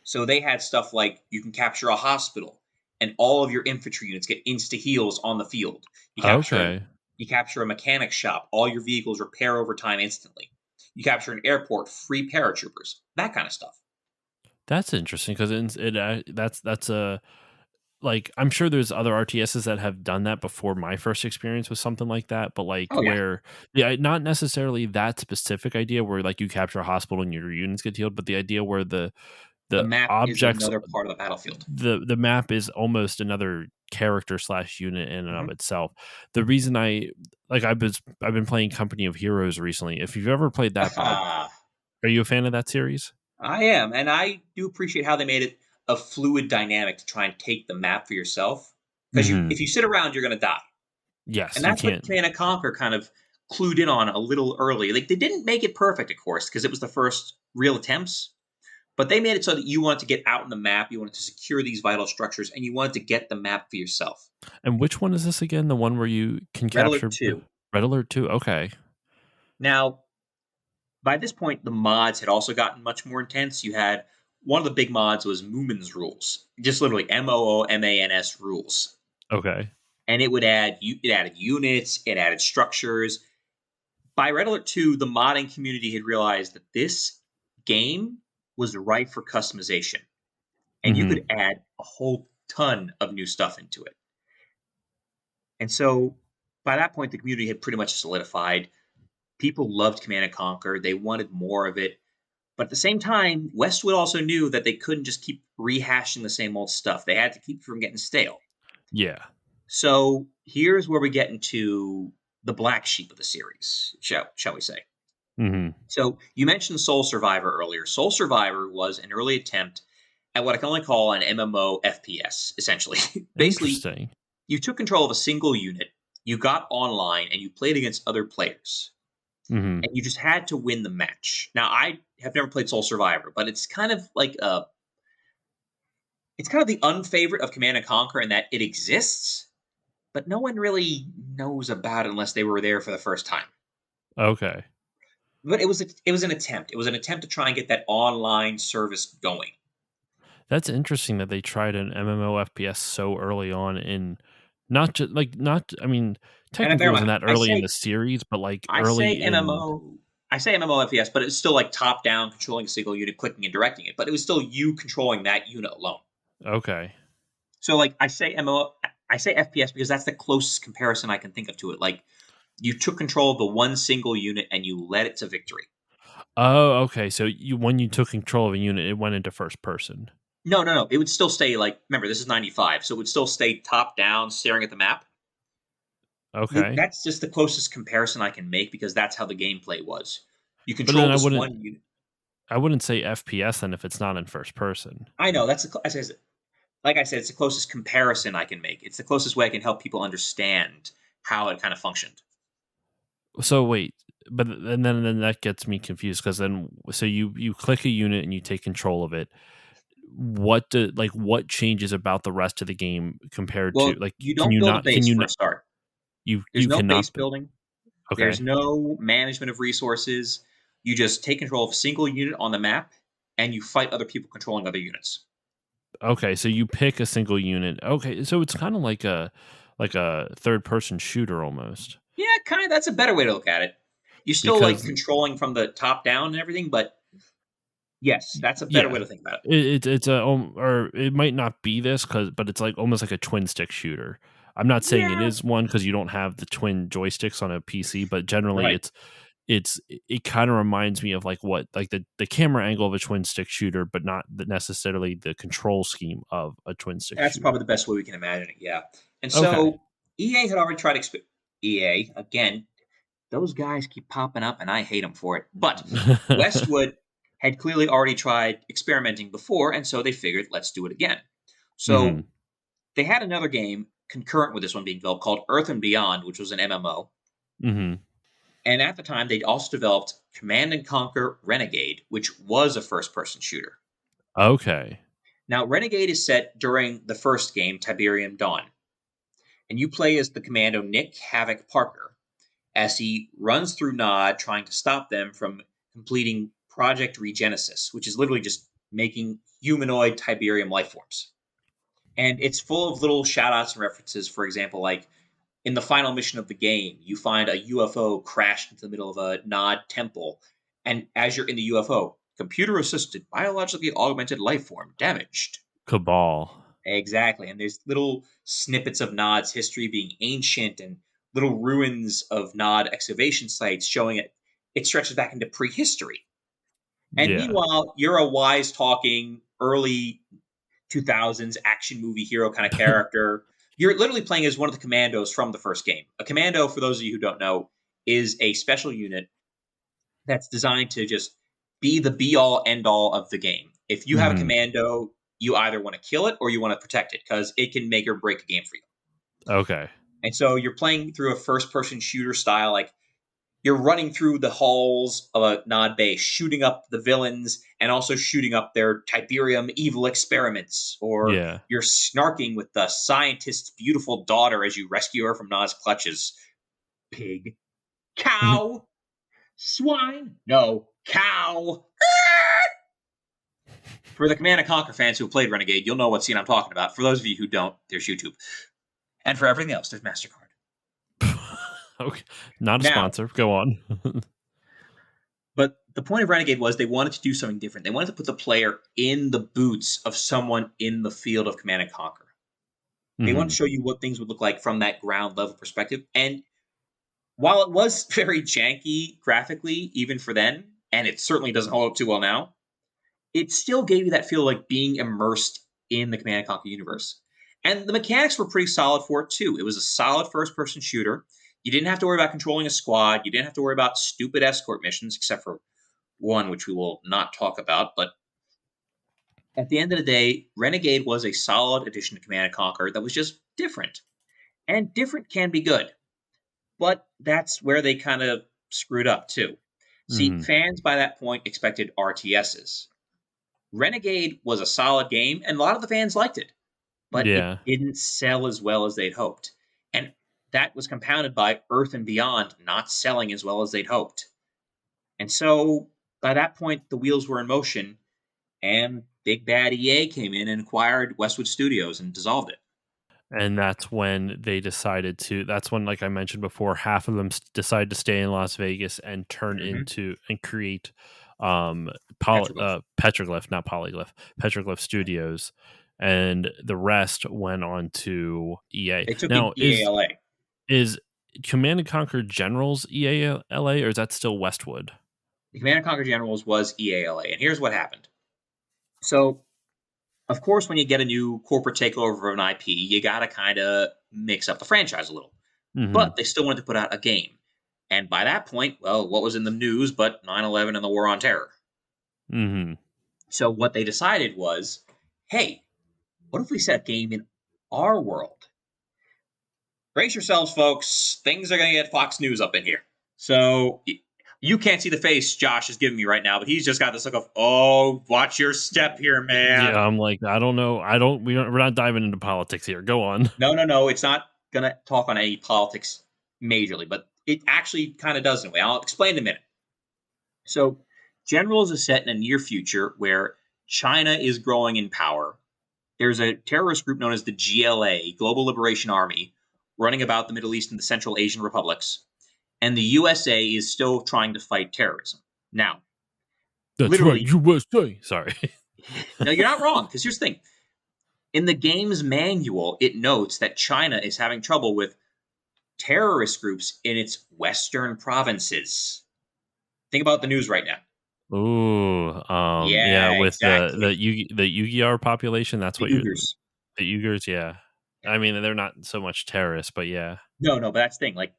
So they had stuff like you can capture a hospital, and all of your infantry units get insta heals on the field. You capture an Okay. you capture a mechanic shop, all your vehicles repair over time instantly. You capture an airport, free paratroopers, that kind of stuff. That's interesting because that's a like I'm sure there's other RTSs that have done that before my first experience with something like that, but like Oh yeah, where yeah, not necessarily that specific idea where like you capture a hospital and your units get healed, but the idea where the the map is objects another part of the battlefield. the map is almost another character slash unit in and of Mhm. itself. The reason I like I've been playing Company of Heroes recently. If you've ever played that, Bob, are you a fan of that series? I am, and I do appreciate how they made it a fluid dynamic to try and take the map for yourself. Because Hmm. if you sit around, you're going to die, and Yes, you that's what can't. Command and Conquer kind of clued in on a little early. Like they didn't make it perfect, of course, because it was the first real attempts. But they made it so that you wanted to get out in the map, you wanted to secure these vital structures, and you wanted to get the map for yourself. And which one is this again? The one where you can Red Alert capture 2. Red Alert 2? Okay. Now, by this point, the mods had also gotten much more intense. You had one of the big mods was Moomin's rules, just literally MOOMANS rules, Okay. and it added units, it added structures. By Red Alert 2, the modding community had realized that this game was ripe for customization, and you could Mhm. add a whole ton of new stuff into it. And so by that point, the community had pretty much solidified. People loved Command and Conquer. They wanted more of it. But at the same time, Westwood also knew that they couldn't just keep rehashing the same old stuff. They had to keep it from getting stale. Yeah. So here's where we get into the black sheep of the series, shall we say. Mhm. So you mentioned Soul Survivor earlier. Soul Survivor was an early attempt at what I can only call an MMO FPS, essentially. Basically, Interesting. you took control of a single unit, you got online, and you played against other players. Mhm. And you just had to win the match. Now, I have never played Soul Survivor, but it's kind of like it's kind of the unfavorite of Command and Conquer in that it exists, but no one really knows about it unless they were there for the first time. Okay. But it was an attempt. It was an attempt to try and get that online service going. That's interesting that they tried an MMO FPS so early on in not just like not I mean, And technically bear it in wasn't mind, that early in the series, but like I say early in MMO, I say MMO FPS, but it's still like top down, controlling a single unit, clicking and directing it. But it was still you controlling that unit alone. okay. So like I say MMO, I say FPS because that's the closest comparison I can think of to it. Like you took control of the one single unit and you led it to victory. Oh, okay. So you when you took control of a unit, it went into first person. No, no, no. It would still stay like remember this is 95, so it would still stay top down, staring at the map. Okay. That's just the closest comparison I can make because that's how the gameplay was. You But then control this one unit. I wouldn't say FPS then if it's not in first person. I know that's like I said, it's the closest comparison I can make. It's the closest way I can help people understand how it kind of functioned. So wait, but then that gets me confused because then so you click a unit and you take control of it. What changes about the rest of the game compared to Well, like you can don't you build a not can base you for a not start. There's you no base cannot building. There's okay. no management of resources. You just take control of a single unit on the map and you fight other people controlling other units. Okay, so you pick a single unit. Okay, so it's kind of like a third person shooter almost. Yeah, kind of. That's a better way to look at it. You're still like Because controlling from the top down and everything, but yes, that's a better way yeah, to think about it. it's a or it might not be this but it's like almost like a twin stick shooter. I'm not saying it Yeah, is one because you don't have the twin joysticks on a PC, but generally right. it kind of reminds me of like what like the camera angle of a twin stick shooter, but not necessarily the control scheme of a twin stick That's probably shooter. the best way we can imagine it. Yeah, and Okay. so EA had already tried. EA again. Those guys keep popping up, and I hate them for it. But Westwood had clearly already tried experimenting before, and so they figured, let's do it again. hmm So they had another game concurrent with this one being developed called Earth and Beyond, which was an MMO. hmm And at the time, they'd also developed Command and Conquer Renegade, which was a first person shooter. Okay. Now, Renegade is set during the first game, Tiberian Dawn, and you play as the commando Nick Havoc Parker as he runs through Nod trying to stop them from completing Project Regenesis, which is literally just making humanoid Tiberium life forms. And it's full of little shout outs and references. For example, like in the final mission of the game, you find a UFO crashed into the middle of a Nod temple. And as you're in the UFO, computer assisted, biologically augmented life form damaged. Cabal. Exactly. And there's little snippets of Nod's history being ancient and little ruins of Nod excavation sites showing it stretches back into prehistory. And Yeah. meanwhile, you're a wise talking early 2000s action movie hero kind of character. You're literally playing as one of the commandos from the first game. A commando, for those of you who don't know, is a special unit that's designed to just be the be all end all of the game. If you have a hmm commando, you either want to kill it or you want to protect it because it can make or break a game for you. Okay. And so you're playing through a first person shooter style, like you're running through the halls of a Nod base, shooting up the villains and also shooting up their Tiberium evil experiments. Or Yeah. you're snarking with the scientist's beautiful daughter as you rescue her from Nod's clutches. Pig. Cow. Swine. No. Cow. For the Command and Conquer fans who have played Renegade, you'll know what scene I'm talking about. For those of you who don't, there's YouTube. And for everything else, there's MasterCard. Okay. Not a Now, sponsor. Go on. but the point of Renegade was they wanted to do something different. They wanted to put the player in the boots of someone in the field of Command and Conquer. They wanted hmm to show you what things would look like from that ground level perspective. And while it was very janky graphically, even for then, and it certainly doesn't hold up too well now, it still gave you that feel like being immersed in the Command and Conquer universe. And the mechanics were pretty solid for it too. It was a solid first person shooter. You didn't have to worry about controlling a squad. You didn't have to worry about stupid escort missions, except for one, which we will not talk about. But at the end of the day, Renegade was a solid addition to Command and Conquer that was just different. And different can be good. But that's where they kind of screwed up too. See, hmm fans by that point expected RTSs. Renegade was a solid game, and a lot of the fans liked it, but it Yeah. didn't sell as well as they'd hoped. And that was compounded by Earth and Beyond not selling as well as they'd hoped. And so by that point, the wheels were in motion, and Big Bad EA came in and acquired Westwood Studios and dissolved it. And that's when they decided to that's when, like I mentioned before, half of them decided to stay in Las Vegas and turn Mm-hmm. into and create Petroglyph. Petroglyph, not Polyglyph, Petroglyph Studios, and the rest went on to EA. They took in Now EALA. is Command and Conquer Generals EALA, or is that still Westwood? The Command and Conquer Generals was EALA. And here's what happened. So, of course, when you get a new corporate takeover of an IP, you got to kind of mix up the franchise a little. hmm But they still wanted to put out a game. And by that point, well, what was in the news but 9/11 and the War on Terror? hmm So what they decided was, hey, what if we set a game in our world? Brace yourselves, folks. Things are going to get Fox News up in here. So you can't see the face Josh is giving me right now, but he's just got this look of, oh, watch your step here, Yeah, man. I'm like, I don't know. We're not diving into politics here. Go on. No. It's not going to talk on any politics majorly, but it actually kind of does in a way. I'll explain in a minute. So Generals is set in a near future where China is growing in power there's a terrorist group known as the GLA, Global Liberation Army, running about the Middle East and the Central Asian republics. And the USA is still trying to fight terrorism. Now, That's right, literally, USA. Sorry. no, you're not wrong, because here's the thing. In the game's manual, it notes that China is having trouble with terrorist groups in its western provinces. Think about the news right now. Ooh, yeah, Yeah, with exactly. the Uyghur population, that's The what you Uyghurs. the Uyghurs, yeah. Yeah. I mean, they're not so much terrorists, but yeah. No, but that's the thing. Like,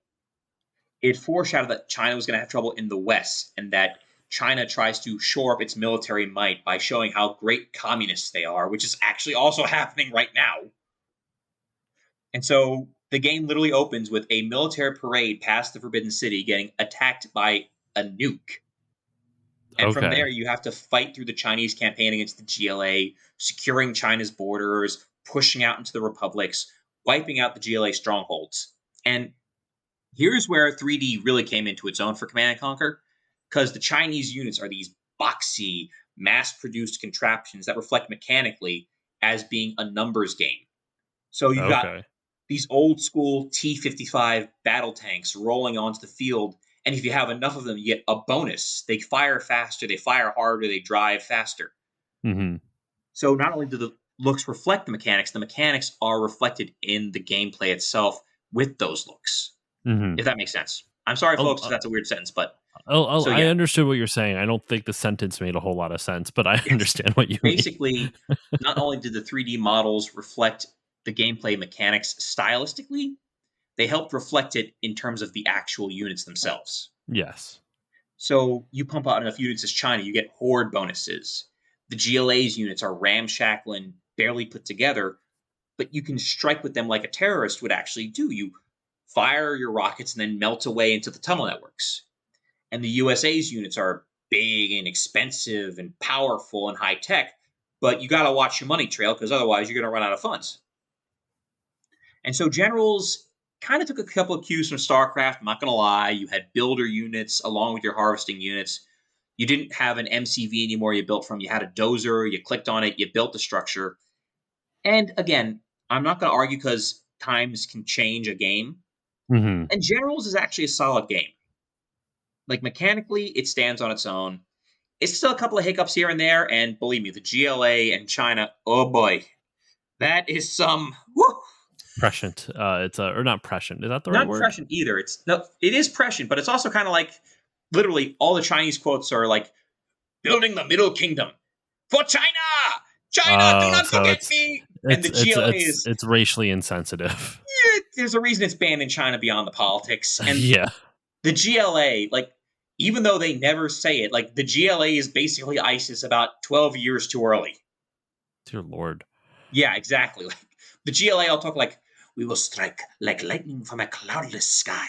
it foreshadowed that China was going to have trouble in the West, and that China tries to shore up its military might by showing how great communists they are, which is actually also happening right now. And so the game literally opens with a military parade past the Forbidden City getting attacked by a nuke. And from there, Okay. you have to fight through the Chinese campaign against the GLA, securing China's borders, pushing out into the republics, wiping out the GLA strongholds. And here's where 3D really came into its own for Command and Conquer, because the Chinese units are these boxy, mass produced contraptions that reflect mechanically as being a numbers game. So you've got Okay. these old school T-55 battle tanks rolling onto the field. And if you have enough of them, you get a bonus. They fire faster, they fire harder, they drive faster. Mhm. So not only do the looks reflect the mechanics are reflected in the gameplay itself with those looks. Mhm. If that makes sense. I'm sorry, Oh, folks, if that's a weird sentence, but I yeah, understood what you're saying. I don't think the sentence made a whole lot of sense, but I understand what you mean. basically, not only did the 3D models reflect the gameplay mechanics stylistically, they helped reflect it in terms of the actual units themselves. Yes. So you pump out enough units as China, you get horde bonuses. The GLA's units are ramshackle and barely put together, but you can strike with them like a terrorist would actually do. You fire your rockets and then melt away into the tunnel networks. And the USA's units are big and expensive and powerful and high tech, but you got to watch your money trail because otherwise you're going to run out of funds. And so generals kind of took a couple of cues from StarCraft. I'm not going to lie. You had builder units along with your harvesting units. You didn't have an MCV anymore you built from. You had a dozer, you clicked on it, you built the structure. And again, I'm not going to argue because times can change a game. Mhm. And Generals is actually a solid game. Like mechanically, it stands on its own. It's still a couple of hiccups here and there. And believe me, the GLA and China, oh boy, that is some. Whew, Prescient. It's or not prescient. Is that the right not word? prescient either. It's no, it is prescient, but it's also kind of like literally all the Chinese quotes are like building the Middle Kingdom for China. China, do Oh, not so forget me. And the GLA is it's racially insensitive. there's a reason it's banned in China beyond the politics. And Yeah. the GLA, like even though they never say it, like the GLA is basically ISIS about 12 years too early. Dear Lord. Yeah, exactly. Like the GLA, I'll talk like we will strike like lightning from a cloudless sky.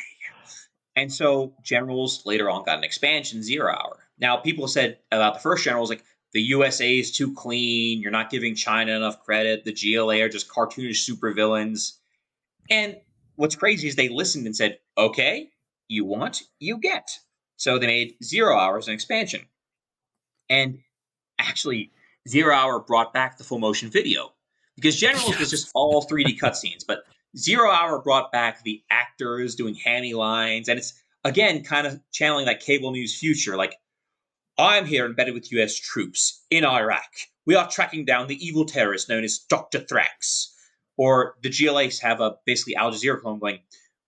And so generals later on got an expansion, Zero Hour. Now, people said about the first generals, like the USA is too clean. You're not giving China enough credit. The GLA are just cartoonish supervillains. And what's crazy is they listened and said, okay, you want, you get. So they made 0 Hours an expansion. And actually, 0 Hour brought back the full motion video because Generals was just Yes. all 3D cutscenes, but 0 Hour brought back the actors doing hammy lines, and it's again kind of channeling that cable news future. Like, I'm here embedded with U.S. troops in Iraq. We are tracking down the evil terrorist known as Dr. Thrax. Or the GLAs have a basically Al Jazeera clone going,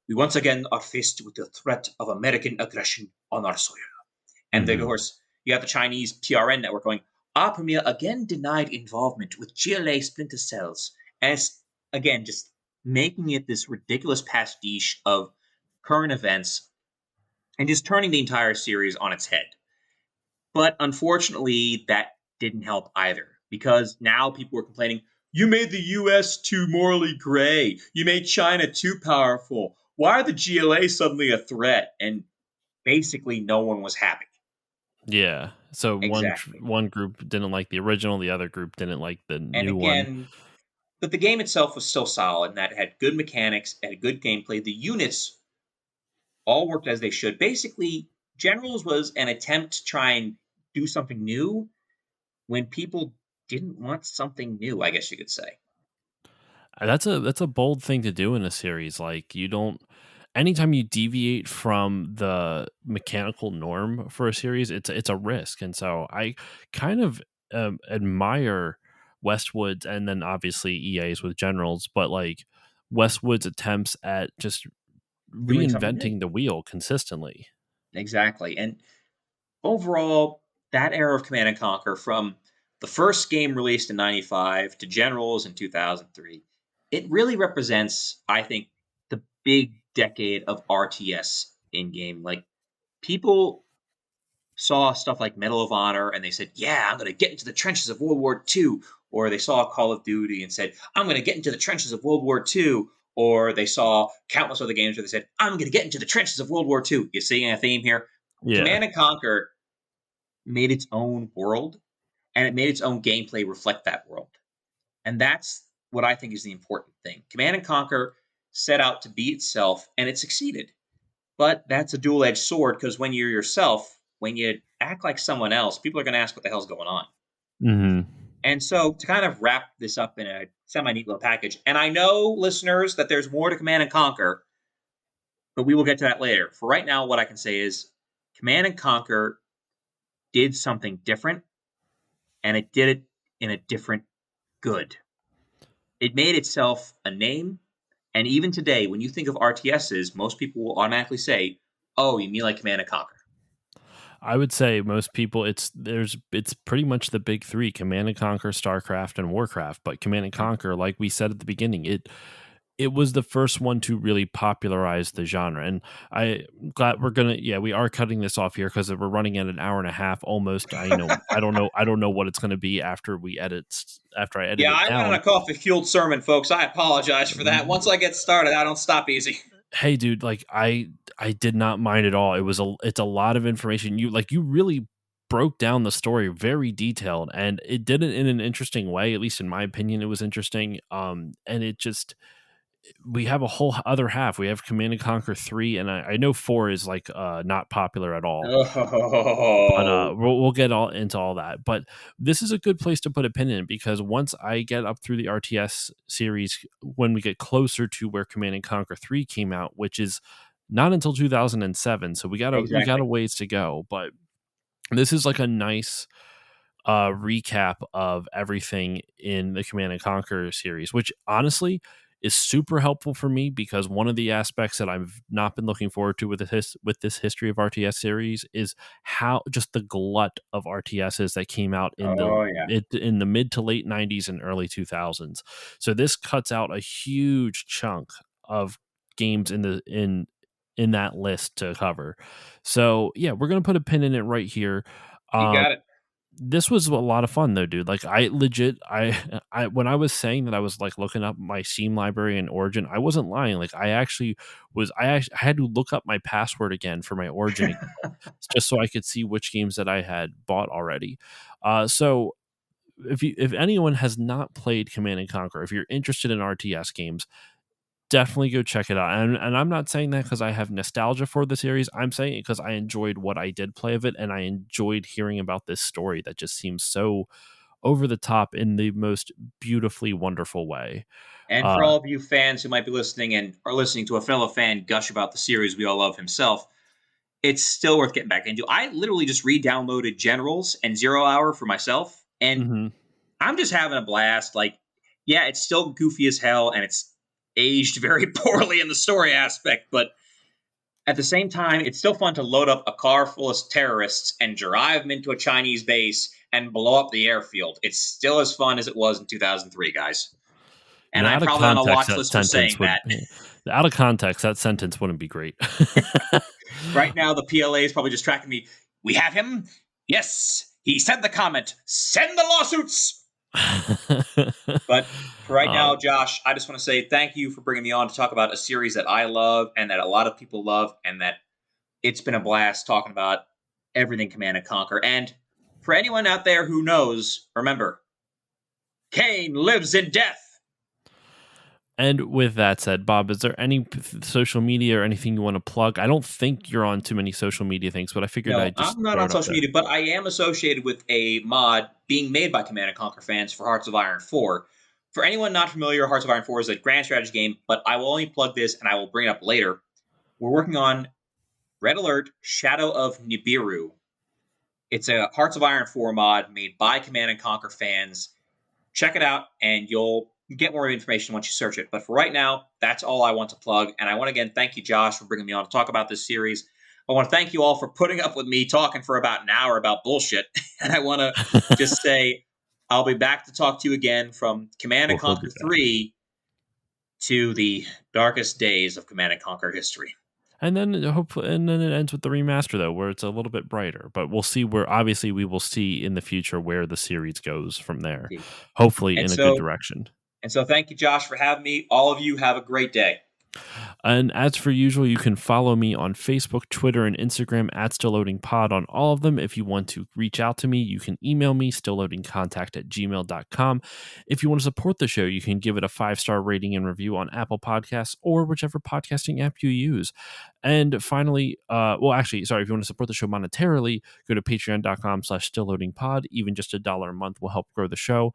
we once again are faced with the threat of American aggression on our soil. And then, of Mhm. course, you got the Chinese PRN network going, our premier again denied involvement with GLA splinter cells. And it's, again, just making it this ridiculous pastiche of current events and just turning the entire series on its head. But unfortunately, that didn't help either because now people were complaining, you made the US too morally gray. You made China too powerful. Why are the GLA suddenly a threat? And basically, no one was happy. Yeah. So Exactly. one group didn't like the original, the other group didn't like the And new one. again, but the game itself was still solid and that it had good mechanics and a good gameplay. The units all worked as they should. Basically, Generals was an attempt to try and do something new when people didn't want something new, I guess you could say. That's a bold thing to do in a series. Like, you don't anytime you deviate from the mechanical norm for a series, it's a risk. And so I kind of admire Westwood's, and then obviously EA's with Generals, but like Westwood's attempts at just Doing something new. reinventing the wheel consistently. Exactly. And overall, that era of Command and Conquer, from the first game released in 95 to Generals in 2003, it really represents, I think, the big decade of RTS in game. Like, people saw stuff like Medal of Honor and they said, "Yeah, I'm going to get into the trenches of World War II." Or they saw Call of Duty and said, "I'm going to get into the trenches of World War II." Or they saw countless other games where they said, "I'm going to get into the trenches of World War II." You seeing a theme here? Yeah. Command and Conquer made its own world, and it made its own gameplay reflect that world. And that's what I think is the important thing. Command and Conquer set out to be itself, and it succeeded. But that's a dual edged sword because when you're yourself, when you act like someone else, people are going to ask what the hell's going on. Mhm. And so, to kind of wrap this up in a semi neat little package, and I know, listeners, that there's more to Command and Conquer, but we will get to that later. For right now, what I can say is Command and Conquer did something different, and it did it in a different good. It made itself a name, and even today, when you think of RTSs, most people will automatically say, "Oh, you mean like Command and Conquer?" I would say most people it's pretty much the big three: Command and Conquer, StarCraft, and Warcraft. But Command and Mhm. Conquer, like we said at the beginning, it was the first one to really popularize the genre. And I'm glad we are cutting this off here because we're running at an hour and a half almost. I don't know what it's gonna be after I edit Yeah, it I went on down. a coffee fueled sermon, folks. I apologize for that. Once I get started, I don't stop easy. Hey dude, like I did not mind at all. It's a lot of information. You really broke down the story very detailed, and it did it in an interesting way. At least in my opinion, it was interesting. And it just we have a whole other half. We have Command and Conquer 3, and I know 4 is like not popular at all. But Oh, we'll get all into all that. But this is a good place to put a pin in, because once I get up through the RTS series, when we get closer to where Command and Conquer 3 came out, which is not until 2007, so we got a exactly. ways to go. But this is like a nice recap of everything in the Command and Conquer series, which honestly is super helpful for me, because one of the aspects that I've not been looking forward to with this history of RTS series is how just the glut of RTSs that came out Oh, yeah. in the mid to late 90s and early 2000s. So this cuts out a huge chunk of games in that list to cover. So yeah, we're gonna put a pin in it right here. You Um, got it. this was a lot of fun though, dude. Like, I legit I when I was saying that I was like looking up my Steam library and Origin, I wasn't lying. Like, I had to look up my password again for my Origin just so I could see which games that I had bought already. So if anyone has not played Command and Conquer, if you're interested in RTS games, definitely go check it out. And I'm not saying that because I have nostalgia for the series. I'm saying it because I enjoyed what I did play of it, and I enjoyed hearing about this story that just seems so over the top in the most beautifully wonderful way. And for Uh, all of you fans who might be listening and are listening to a fellow fan gush about the series we all love himself, it's still worth getting back into. I literally just re-downloaded Generals and Zero Hour for myself, and mhm. I'm just having a blast. Like, yeah, it's still goofy as hell, and it's aged very poorly in the story aspect, but at the same time, it's still fun to load up a car full of terrorists and drive them into a Chinese base and blow up the airfield. It's still as fun as it was in 2003, guys. You And know, I'm probably on a watch list for saying that. out of context, that sentence wouldn't be great. Right now, the PLA is probably just tracking me. We have him. Yes, he sent the comment. Send the lawsuits. But for right uh, now, Josh, I just want to say thank you for bringing me on to talk about a series that I love and that a lot of people love, and that it's been a blast talking about everything Command and Conquer. And for anyone out there who knows, remember, Cain lives in death. and with that said, Bob, is there any social media or anything you want to plug? I don't think you're on too many social media things, but I figured No, I'd just I'm not throw on it up social there. media, but I am associated with a mod being made by Command & Conquer fans for Hearts of Iron 4. For anyone not familiar, Hearts of Iron 4 is a grand strategy game, but I will only plug this and I will bring it up later. We're working on Red Alert Shadow of Nibiru. It's a Hearts of Iron 4 mod made by Command & Conquer fans. Check it out, and you'll get more information once you search it. But for right now, that's all I want to plug. And I want to again thank you, Josh, for bringing me on to talk about this series. I want to thank you all for putting up with me talking for about an hour about bullshit. And I want to just say I'll be back to talk to you again from Command & Conquer 3 to the darkest days of Command & Conquer history. And then hopefully, and then it ends with the remaster though, where it's a little bit brighter. But we'll see where. Obviously, we will see in the future where the series goes from there. Hopefully, in a good direction. And so, thank you, Josh, for having me. All of you have a great day. And as for usual, you can follow me on Facebook, Twitter, and Instagram at StillLoadingPod on all of them. If you want to reach out to me, you can email me, stillloadingcontact@gmail.com. If you want to support the show, you can give it a 5-star rating and review on Apple Podcasts or whichever podcasting app you use. And finally, if you want to support the show monetarily, go to patreon.com/stillloadingpod. Even just $1 a month will help grow the show.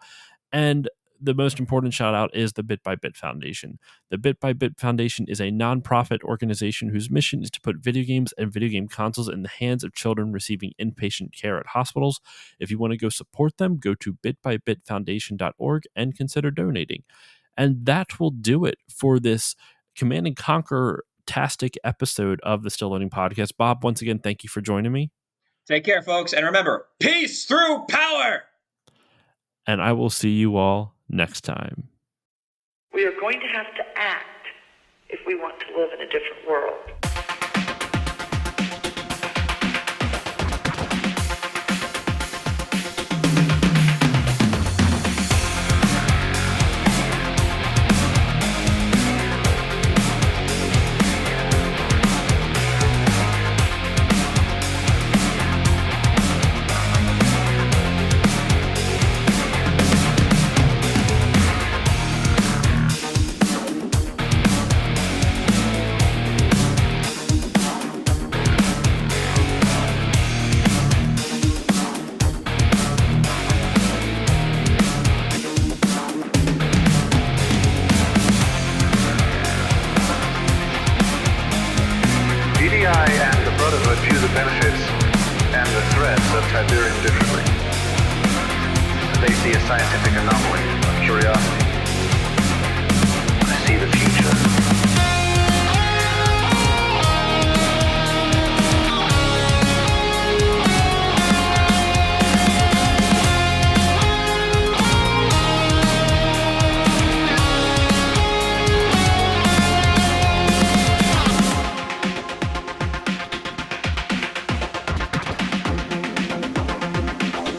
And the most important shout out is the Bit by Bit Foundation. The Bit by Bit Foundation is a nonprofit organization whose mission is to put video games and video game consoles in the hands of children receiving inpatient care at hospitals. If you want to go support them, go to bitbybitfoundation.org and consider donating. And that will do it for this Command & Conquer-tastic episode of the Still Loading Podcast. Bob, once again, thank you for joining me. Take care, folks. And remember, peace through power! And I will see you all next time. We are going to have to act if we want to live in a different world. Gdi and the Brotherhood view the benefits and the threats of Tiberian differently. They see a scientific anomaly of curiosity. I see the future.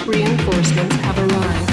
Reinforcements have arrived.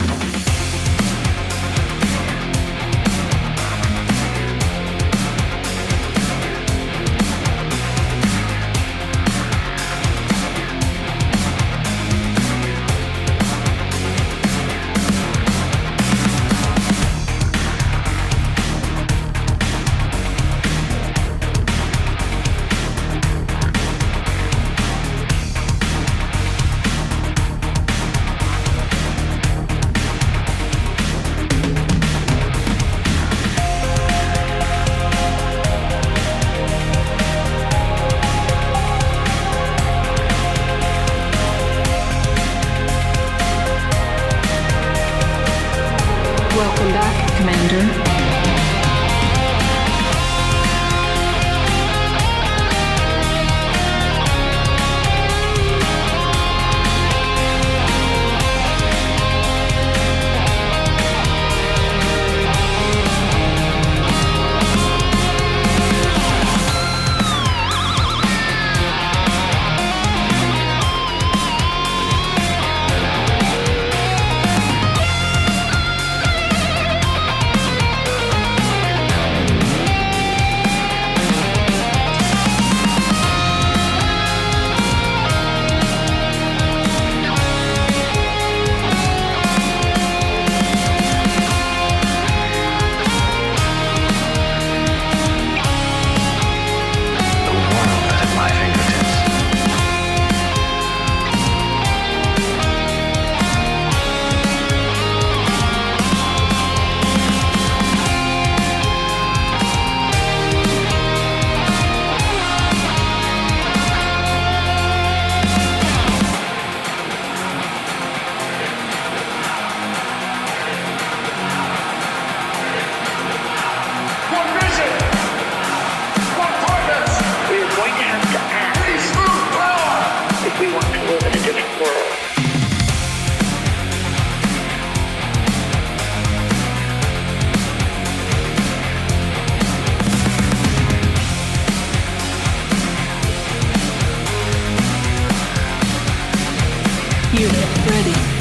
Welcome back, Commander. Unit ready.